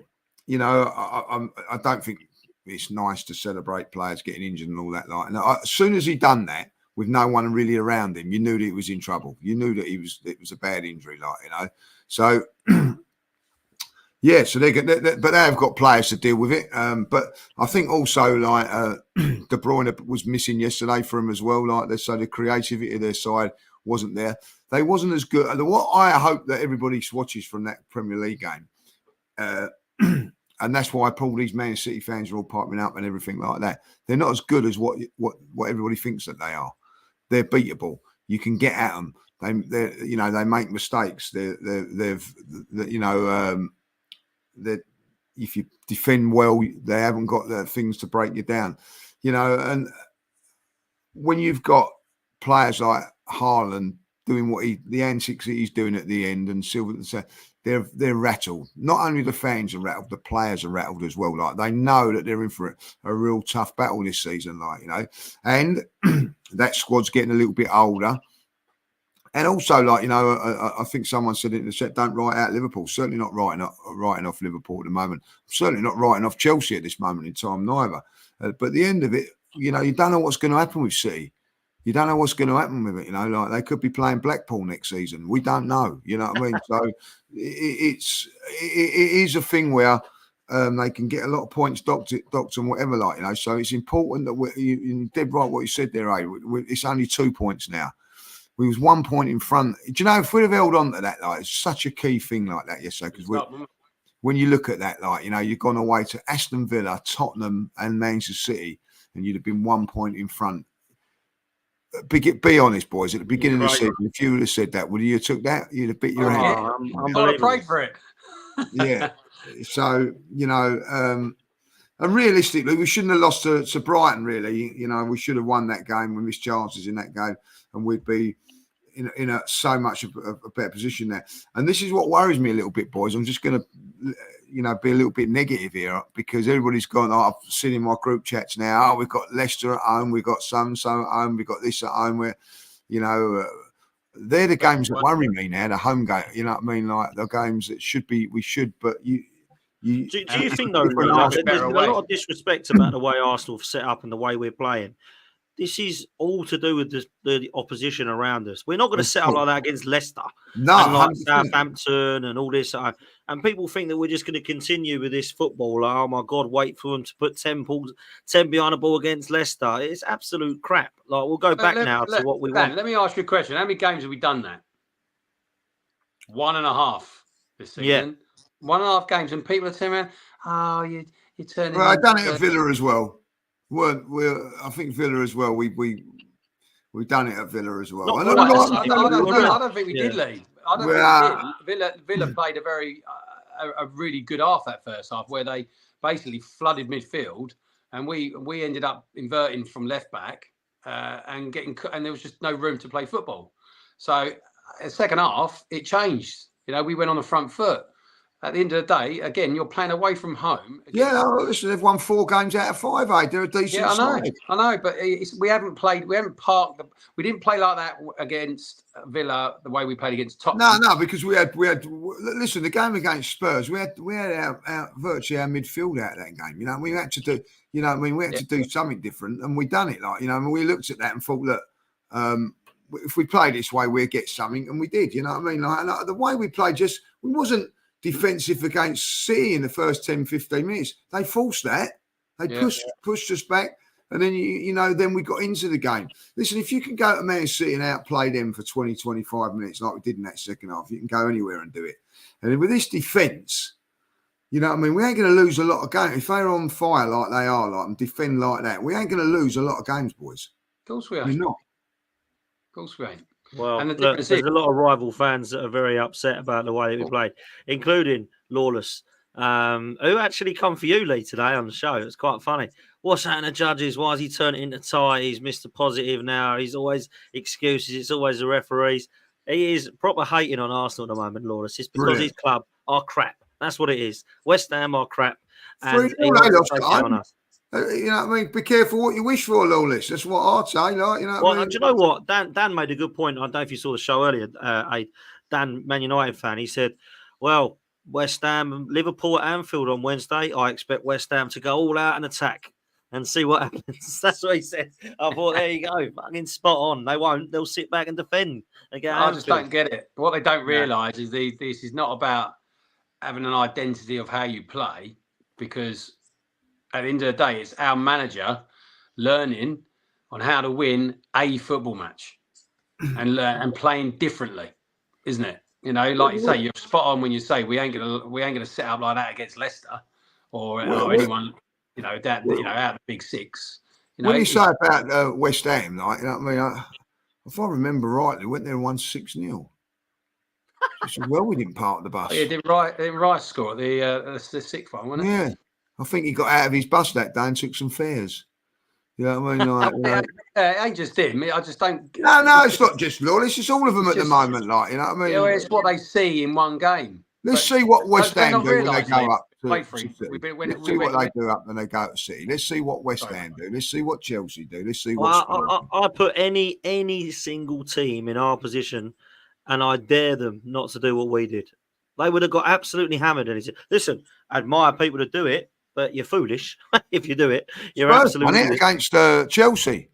don't think it's nice to celebrate players getting injured and all that. As soon as he done that, with no one really around him, you knew that he was in trouble. You knew that it was a bad injury, So, yeah. So but they've got players to deal with it. But I think also De Bruyne was missing yesterday for him as well. So the creativity of their side wasn't there. They wasn't as good. What I hope that everybody watches from that Premier League game. And that's why all these Man City fans are all piping up and everything like that. They're not as good as what everybody thinks that they are. They're beatable. You can get at them. They make mistakes. If you defend well, they haven't got the things to break you down. And when you've got players like Haaland doing the antics that he's doing at the end, and Silva, they're rattled. Not only the fans are rattled, the players are rattled as well. They know that they're in for a real tough battle this season. And that squad's getting a little bit older. And also, I think someone said it in the chat, don't write out Liverpool. Certainly not writing off Liverpool at the moment. Certainly not writing off Chelsea at this moment in time, neither. But at the end of it, you don't know what's going to happen with City. you don't know what's going to happen with it. You know, like they could be playing Blackpool next season. We don't know. You know what I mean? So it is a thing where they can get a lot of points docked and whatever, like, you know. So it's important that you're dead right what you said there, eh? It's only 2 points now. We was 1 point in front. Do you know, if we'd have held on to that, like, it's such a key thing like that yesterday, because when you look at that, like, you know, you've gone away to Aston Villa, Tottenham and Manchester City, and you'd have been 1 point in front. Be honest, boys, at the beginning of the season, if you would have said that, would you have took that? You'd have bit your head. I've got to pray for it. Yeah. So, you know, and realistically, we shouldn't have lost to Brighton, really. You know, we should have won that game. We missed chances in that game, and we'd be in a so much of a better position there. And this is what worries me a little bit, boys. I'm just going to, you know, be a little bit negative here, because everybody's gone, I've seen in my group chats now, we've got Leicester at home, we've got so-and-so at home, we've got this at home, where, you know, they're the games that worry me now, the home game, you know what I mean? Like the games that we should, but do you think, though, there's a lot of disrespect about the way Arsenal have set up and the way we're playing? This is all to do with the opposition around us. We're not going to set up like that against Leicester, and like Southampton and all this. And people think that we're just going to continue with this football. Like, oh my God, wait for them to put 10 behind the ball against Leicester. It's absolute crap. Like, we'll go back now to what we want. Let me ask you a question. How many games have we done that? 1.5 this season. Yeah. 1.5 games, and people are turning around, oh, you're turning. Well, I've done it at Villa as well. I think Villa as well. We've done it at Villa as well. I don't think we did, Lee. I don't think we did. Villa played a really good half that first half, where they basically flooded midfield, and we ended up inverting from left back and there was just no room to play football. So the second half it changed. You know, we went on the front foot. At the end of the day, again, you're playing away from home. Listen, they've won 4 games out of 5. Eh? They're a decent side. I know, but we haven't parked. We didn't play like that against Villa the way we played against Tottenham. No, because we had. Listen, the game against Spurs, we had our virtually our midfield out of that game. You know, we had to do. You know, I mean, we had to do something different, and we done it. Like, you know, I mean, we looked at that and thought, look, if we play this way, we'll get something, and we did. You know what I mean? Like the way we played, we wasn't defensive against City in the first 10, 15 minutes. They forced that. They pushed us back. And then, you know, then we got into the game. Listen, if you can go to Man City and outplay them for 20, 25 minutes like we did in that second half, you can go anywhere and do it. And with this defence, you know what I mean, we ain't going to lose a lot of games. If they're on fire like they are, like, and defend like that, we ain't going to lose a lot of games, boys. Of course we ain't. We're not. Of course we ain't. Well, look, there's a lot of rival fans that are very upset about the way that we played, including Lawless, who actually come for you, Lee, today on the show. It's quite funny. What's happening to Judges? Why has he turned it into tie? He's Mr. Positive now. He's always excuses. It's always the referees. He is proper hating on Arsenal at the moment, Lawless. It's because his club are crap. That's what it is. West Ham are crap. And he wants to take it on us. You know what I mean? Be careful what you wish for, Lawless. That's what I'd say. Like, you know what I mean? Do you know what? Dan made a good point. I don't know if you saw the show earlier. Dan, Man United fan, he said, well, West Ham and Liverpool at Anfield on Wednesday. I expect West Ham to go all out and attack and see what happens. That's what he said. I thought, there you go. Fucking spot on. They won't. They'll sit back and defend. I just don't get it. What they don't realise is this is not about having an identity of how you play, because at the end of the day, it's our manager learning on how to win a football match and playing differently, isn't it? You know, like you say, you're spot on when you say we ain't gonna set up like that against Leicester or anyone, you know, out of the big six. You know, what do you say about West Ham? Like, you know what I mean? If I remember rightly, went there and won 6-0. Well, we didn't park the bus. Yeah, didn't Rice score the sixth one, wasn't it? Yeah. I think he got out of his bus that day and took some fares. You know what I mean? Like, it ain't just him. I just don't. No, it's not just Lawless. It's all of them at the moment. Like, you know what I mean? Yeah, it's what they see in one game. Let's see what West Ham do when they go up. Let's see what they do up when they go to City. Let's see what West Ham do. Let's see what Chelsea do. Let's see what. I put any single team in our position, and I dare them not to do what we did. They would have got absolutely hammered. And he said, "Listen, I admire people to do it, but you're foolish if you do it. You're absolutely against Chelsea.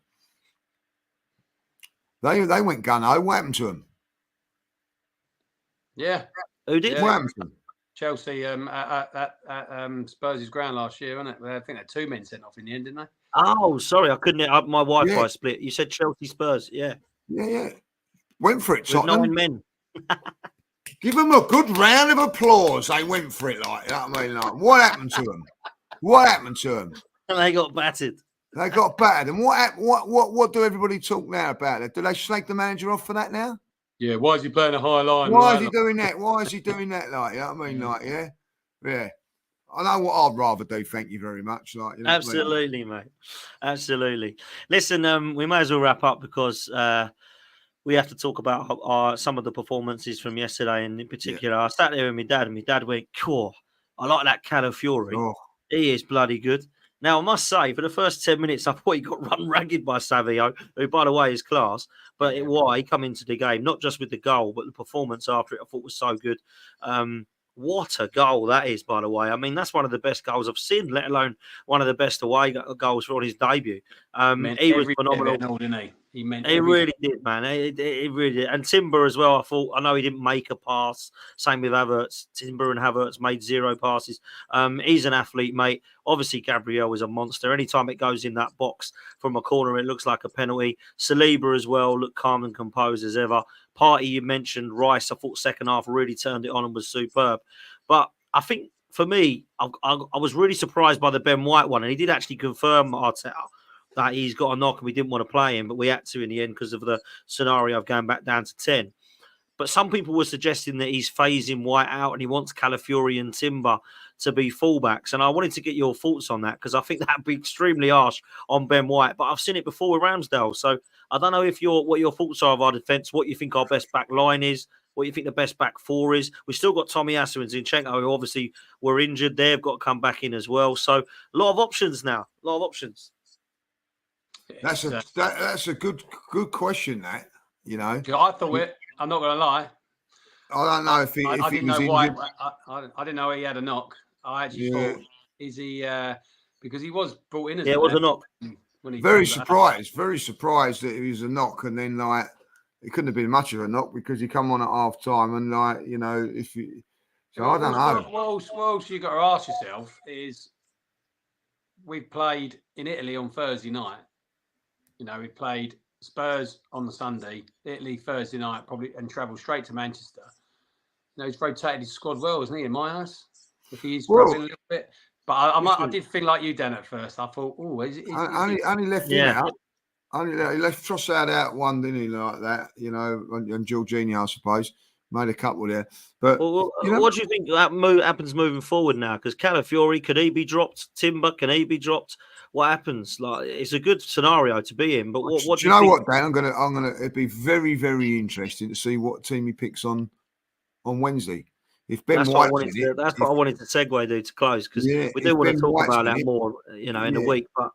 They went gun-ho. What happened to them? Yeah. Who did? Yeah. What happened to them? Chelsea at Spurs' ground last year, wasn't it? I think they had 2 men sent off in the end, didn't they? Oh, sorry, I couldn't. My Wi-Fi Yeah. split. You said Chelsea Spurs, yeah, Yeah. Went for it, with Tottenham. 9 men. Give them a good round of applause. They went for it like that. I mean, like, what happened to them? What happened to them? And they got battered. They got battered. And what do everybody talk now about it? Do they slag the manager off for that now? Yeah. Why is he playing a high line? Why is he doing that? Why is he doing that? Like, you know what I mean? Like, yeah. I know what I'd rather do. Thank you very much. Like, you know Absolutely, mate. Absolutely. Listen, we may as well wrap up because we have to talk about some of the performances from yesterday, and in particular, I sat there with my dad, and my dad went, "Cool, I like that Calafiori. Oh. He is bloody good." Now, I must say, for the first 10 minutes, I thought he got run ragged by Savio, who, by the way, is class. But why he come into the game, not just with the goal, but the performance after it, I thought was so good. What a goal that is, by the way. I mean, that's one of the best goals I've seen, let alone one of the best away goals for his debut. He was phenomenal. He meant He really did, man. He really did. And Timber as well. I know he didn't make a pass. Same with Havertz. Timber and Havertz made 0 passes. He's an athlete, mate. Obviously, Gabriel is a monster. Anytime it goes in that box from a corner, it looks like a penalty. Saliba as well looked calm and composed as ever. Partey, you mentioned. Rice, I thought second half really turned it on and was superb. But I think for me, I was really surprised by the Ben White one. And he did actually confirm, Arteta, that he's got a knock and we didn't want to play him, but we had to in the end because of the scenario of going back down to 10. But some people were suggesting that he's phasing White out and he wants Calafiori and Timber to be fullbacks. And I wanted to get your thoughts on that because I think that'd be extremely harsh on Ben White. But I've seen it before with Ramsdale. So I don't know what your thoughts are of our defence, what you think our best back line is, what you think the best back 4 is. We've still got Tommy Asu and Zinchenko, who obviously were injured. They've got to come back in as well. So a lot of options now, a lot of options. That's a good question. That, you know, I thought it. I'm not going to lie. I don't know if he was injured. I didn't know he had a knock. I actually thought, is he because he was brought in as it was a knock. Very surprised that it was a knock, and then like it couldn't have been much of a knock because he come on at half time, and like, you know, I don't know. What else you got to ask yourself is, we've played in Italy on Thursday night. You know, we played Spurs on the Sunday, Italy Thursday night, probably, and travelled straight to Manchester. You know, he's rotated his squad well, isn't he, in my eyes? If he's struggling a little bit. But I did think like you, Dan, at first. I thought, only left him out. He left Trossard out one, didn't he, like that? You know, and Jorginho, I suppose. Made a couple there. But you know, what do you think that happens moving forward now? Because Calafiori, could he be dropped? Timber, can he be dropped? What happens? Like, it's a good scenario to be in, but what do you know? What, Dan? I'm gonna. It'd be very, very interesting to see what team he picks on Wednesday. If Ben White, that's what I wanted to segue to close, because we do want to talk about that more, you know, in a week. But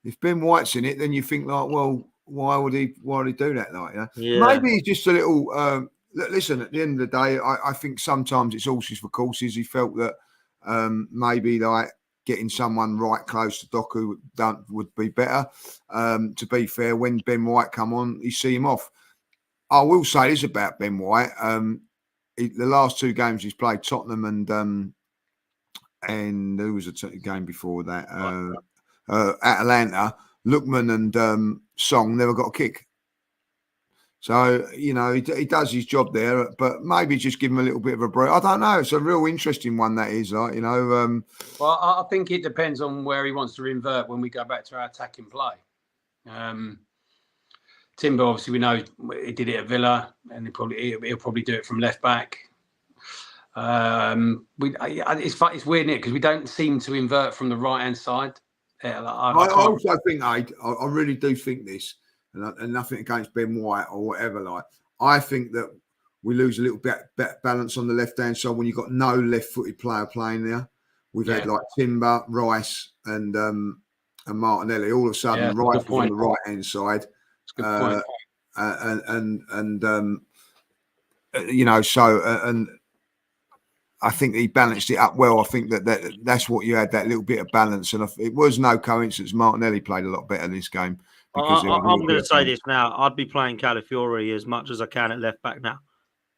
if Ben White's in it, then you think like, well, why would he do that? Like, you know? Maybe he's just a little. Listen, at the end of the day, I think sometimes it's horses for courses. He felt that maybe like getting someone right close to Doku would be better. To be fair, when Ben White come on, he see him off. I will say this about Ben White. The last 2 games he's played, Tottenham and who was the game before that? Atalanta, Lookman and Song never got a kick. So, you know, he does his job there, but maybe just give him a little bit of a break. I don't know. It's a real interesting one, that is, like, you know. Well, I think it depends on where he wants to revert when we go back to our attacking play. Timber, obviously, we know he did it at Villa, and he'll probably do it from left back. It's weird, isn't it? Because we don't seem to invert from the right hand side. I also think, I really do think this. And nothing against Ben White or whatever. Like, I think that we lose a little bit balance on the left-hand side when you've got no left-footed player playing there. We've had like Timber, Rice, and Martinelli. All of a sudden, Rice was on the right-hand side. That's a good point. You know, so and I think he balanced it up well. I think that's what you had, that little bit of balance. And it was no coincidence Martinelli played a lot better in this game. Because I'm going to say this now. I'd be playing Calafiori as much as I can at left back now.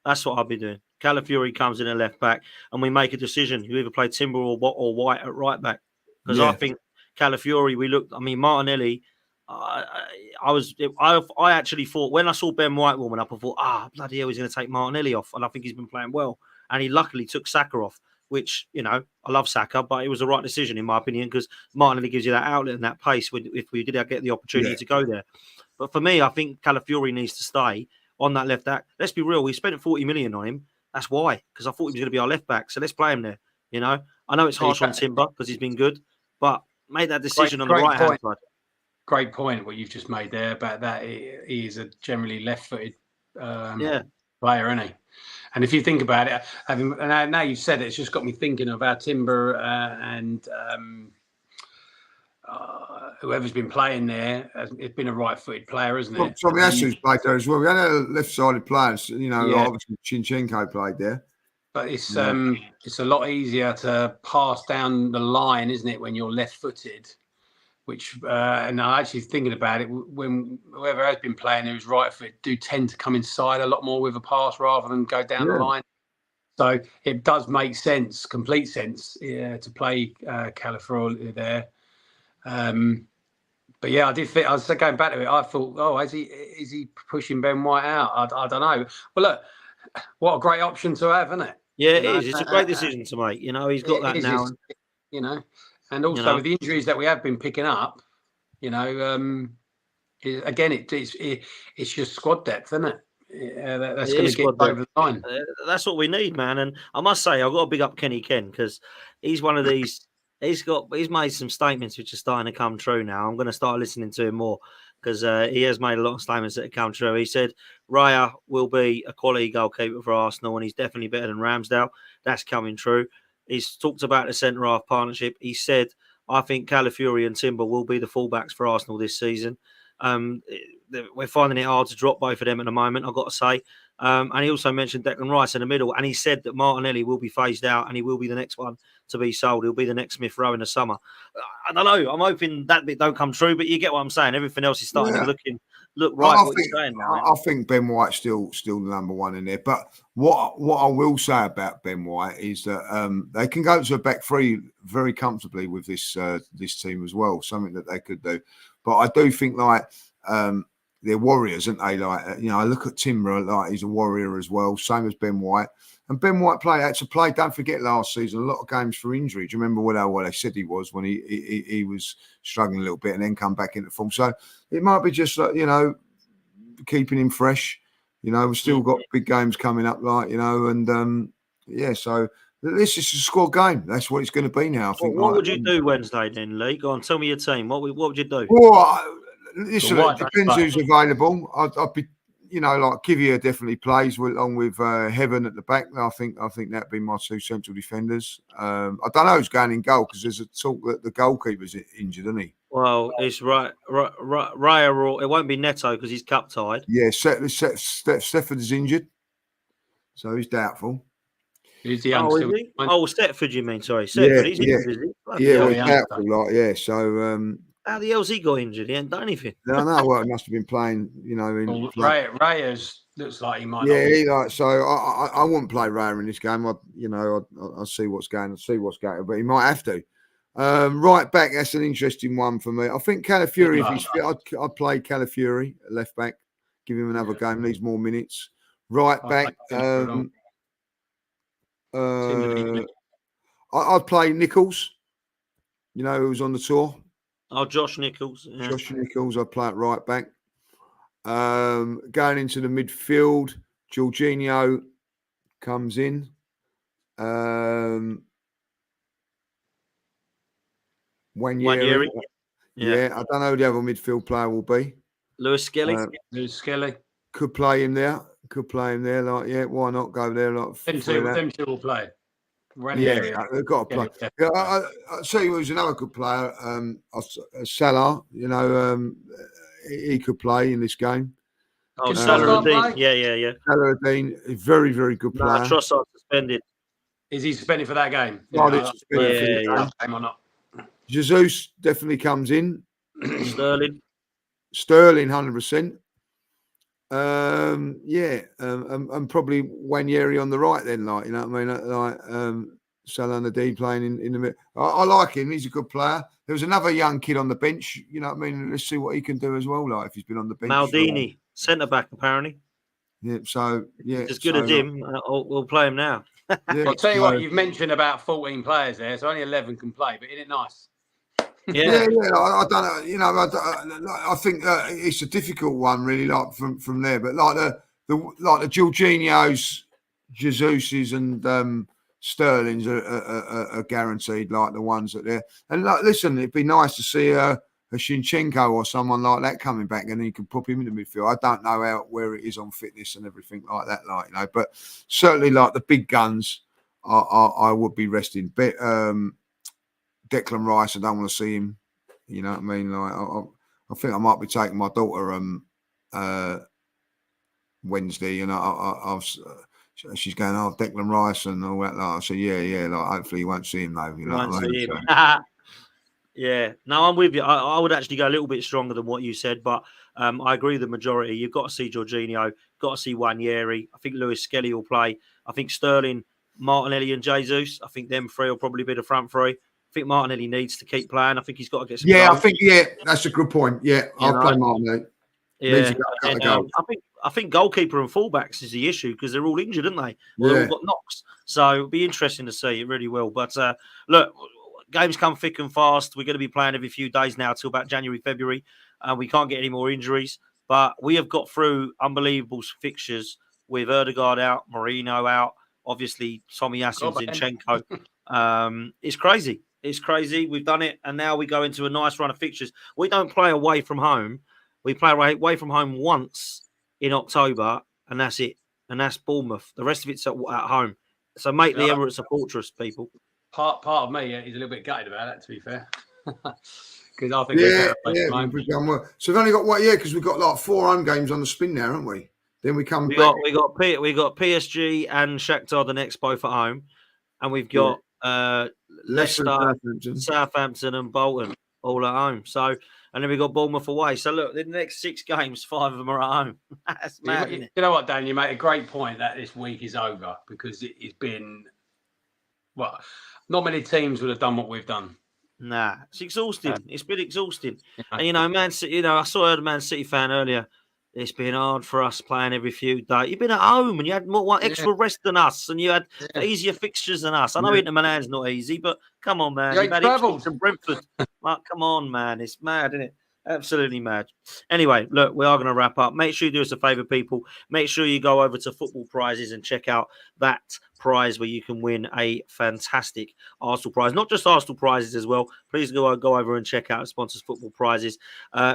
That's what I'll be doing. Calafiori comes in at left back, and we make a decision. You either play Timber or White at right back. Because I think Calafiori, Martinelli. I actually thought when I saw Ben White warming up, I thought, bloody hell, he's going to take Martinelli off, and I think he's been playing well. And he luckily took Saka off, which I love Saka, but it was the right decision in my opinion because Martinelli gives you that outlet and that pace if we did get the opportunity to go there. But for me, I think Calafiori needs to stay on that left back. Let's be real, we spent 40 million on him. That's why, because I thought he was going to be our left back. So let's play him there. I know it's harsh on Timber because he's been good, but make that decision on the right hand side. Great point what you've just made there about that. He is a generally left-footed player, isn't he? And if you think about it, now you've said it, it's just got me thinking of our Timber and whoever's been playing there. It's been a right-footed player, isn't it? Tomiasu's played there as well. We had a left-sided player. Obviously Zinchenko played there. But it's a lot easier to pass down the line, isn't it, when you're left-footed? Which and I'm actually thinking about it, when whoever has been playing who's right foot do tend to come inside a lot more with a pass rather than go down the line. So it does make sense, complete sense, to play Calafiori there. But yeah, I did think, I was going back to it, I thought, is he pushing Ben White out? I don't know. Well, look, what a great option to have, isn't it? Yeah, it is. It's a great decision to make. He's got that now. And also with the injuries that we have been picking up, again, it's just squad depth, isn't it? That's going to get over the line. That's what we need, man. And I must say, I've got to big up Kenny Ken because he's one of these. He's made some statements which are starting to come true now. I'm going to start listening to him more because he has made a lot of statements that have come true. He said Raya will be a quality goalkeeper for Arsenal, and he's definitely better than Ramsdale. That's coming true. He's talked about the centre-half partnership. He said, I think Calafiori and Timber will be the fullbacks for Arsenal this season. We're finding it hard to drop both of them at the moment, I've got to say. And he also mentioned Declan Rice in the middle. And he said that Martinelli will be phased out and he will be the next one to be sold. He'll be the next Smith Rowe in the summer. I don't know. I'm hoping that bit don't come true, but you get what I'm saying. Everything else is starting to look right. What you're saying now. I think Ben White's still the number one in there. But what I will say about Ben White is that they can go to a back three very comfortably with this team as well. Something that they could do. But I do think they're warriors, aren't they? I look at Timber, he's a warrior as well, same as Ben White. And Ben White had to play, don't forget, last season, a lot of games for injury. Do you remember what they said he was when he was struggling a little bit and then come back into form? So it might be just, keeping him fresh. We've still got big games coming up, so this is a squad game. That's what it's going to be now. I think. What would you do Wednesday then, Lee? Go on, tell me your team. What would you do? Well, listen, it depends who's available. I'd be, Kivia definitely plays along with Heaven at the back. I think that'd be my two central defenders. I don't know who's going in goal because there's a talk that the goalkeeper's injured, isn't he? Well, it's right. Raya, or it won't be Neto because he's cup tied. Yeah, Stefford is injured, so he's doubtful. Who's the Stefford, you mean? Sorry, Stefford. He's injured, is he? He's doubtful. So. How the hell's he got injured? He ain't done anything. No. Well, he must have been playing. Raya looks like he might. Yeah, so I wouldn't play Raya in this game. I'll see what's going. But he might have to. Right back, that's an interesting one for me. I think Calafiori, if he's fit, I'd play Calafiori left back. Give him another game. Needs more minutes. Right back. I'd play Nichols. Who's on the tour. Oh, Josh Nichols. Yeah. Josh Nichols, I play at right back. Going into the midfield, Jorginho comes in. Wanyeri. Yeah, I don't know who the other midfield player will be. Lewis Skelly. Could play him there. Why not go there? Them two will play. They've got to play. I'll tell you who's another good player. Salah, he could play in this game. Salah-Eddin. Yeah. Salah-Eddin, a very, very good player. Trossard suspended. Is he suspended for that game? Not it's suspended for the yeah. Game or not? Jesus definitely comes in. Sterling. Sterling, 100%. And probably Wanyeri on the right then, like, you know what I mean? Like Salah D playing in the middle. I like him. He's a good player. There was another young kid on the bench, you know what I mean? Let's see what he can do as well, like, if he's been on the bench. Maldini, centre-back, apparently. Yeah, so, yeah. As good as him, we'll play him now. Yeah, I'll tell you what, you've mentioned about 14 players there, so only 11 can play, but isn't it nice? Yeah. I don't know. You know, I think it's a difficult one, really, like from there. But like the Jorginhos, Jesuses, and Sterling's are guaranteed, like the ones that they're. And like, listen, it'd be nice to see a Shinchenko or someone like that coming back, and then you can pop him in the midfield. I don't know where it is on fitness and everything like that, like, you know. But certainly, like the big guns, I would be resting. But Declan Rice, I don't want to see him. You know what I mean? Like, I think I might be taking my daughter Wednesday, and she's going, oh, Declan Rice and all that. Like, I said, yeah. Like, hopefully you won't see him though. You know what I mean? So. Yeah, no, I'm with you. I would actually go a little bit stronger than what you said, but I agree with the majority. You've got to see Jorginho, got to see Wanyeri. I think Lewis Skelly will play. I think Sterling, Martinelli, and Jesus. I think them three will probably be the front three. I think Martinelli needs to keep playing. I think he's got to get some goals. I think that's a good point. Yeah, I'll play Martinelli. Yeah, I think goalkeeper and fullbacks is the issue because they're all injured, aren't they? Well, they've all got knocks, so it'll be interesting to see. It really will. But look, games come thick and fast. We're going to be playing every few days now till about January, February, and we can't get any more injuries. But we have got through unbelievable fixtures with Ødegaard out, Marino out, obviously Tomiyasu, Zinchenko. It's crazy. It's crazy. We've done it, and now we go into a nice run of fixtures. We don't play away from home. We play away from home once in October, and that's it. And that's Bournemouth. The rest of it's at home. So make the Emirates a fortress, people. Part of me is a little bit gutted about that, to be fair. Because I think we've done well. So we've only got what? Yeah, because we've got like 4 home games on the spin now, haven't we? Then we come back. We got PSG and Shakhtar the next both at home, and we've got Leicester, Southampton, and Bolton all at home. So, and then we got Bournemouth away. So look, the next 6 games, 5 of them are at home. That's mad, isn't it? You know what, Dan? You make a great point that this week is over because it's been not many teams would have done what we've done. Nah, it's exhausting. It's been exhausting. And Man City. I heard a Man City fan earlier. It's been hard for us playing every few days. You've been at home and you had more extra rest than us, and you had easier fixtures than us. I know Inter Milan's not easy, but come on, man. You've had Ipswich and Brentford. Come on, man. It's mad, isn't it? Absolutely mad. Anyway, look, we are going to wrap up. Make sure you do us a favour, people. Make sure you go over to Football Prizes and check out that prize where you can win a fantastic Arsenal prize. Not just Arsenal prizes as well. Please go over and check out sponsors Football Prizes.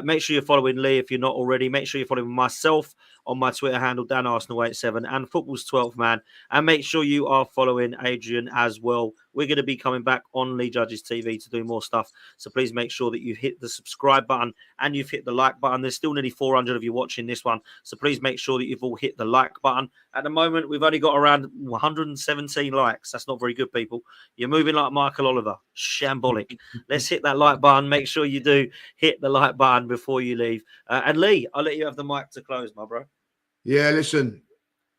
Make sure you're following Lee if you're not already. Make sure you're following myself on my Twitter handle, DanArsenal87, and Football's 12th Man. And make sure you are following Adrian as well. We're going to be coming back on Lee Judges TV to do more stuff. So please make sure that you hit the subscribe button and you've hit the like button. There's still nearly 400 of you watching this one. So please make sure that you've all hit the like button. At the moment, we've only got around 117 likes. That's not very good, people. You're moving like Michael Oliver. Shambolic. Let's hit that like button. Make sure you do hit the like button before you leave. And Lee, I'll let you have the mic to close, my bro. Yeah, listen,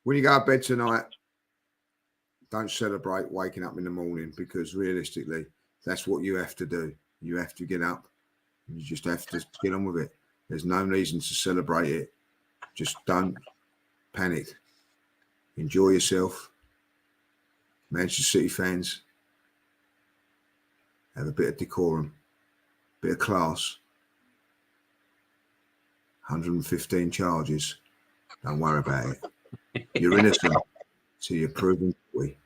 when you go to bed tonight, don't celebrate waking up in the morning, because realistically, that's what you have to do. You have to get up. You just have to get on with it. There's no reason to celebrate it. Just don't panic. Enjoy yourself. Manchester City fans, have a bit of decorum, bit of class. 115 charges. Don't worry about it. You're innocent till you're proven guilty.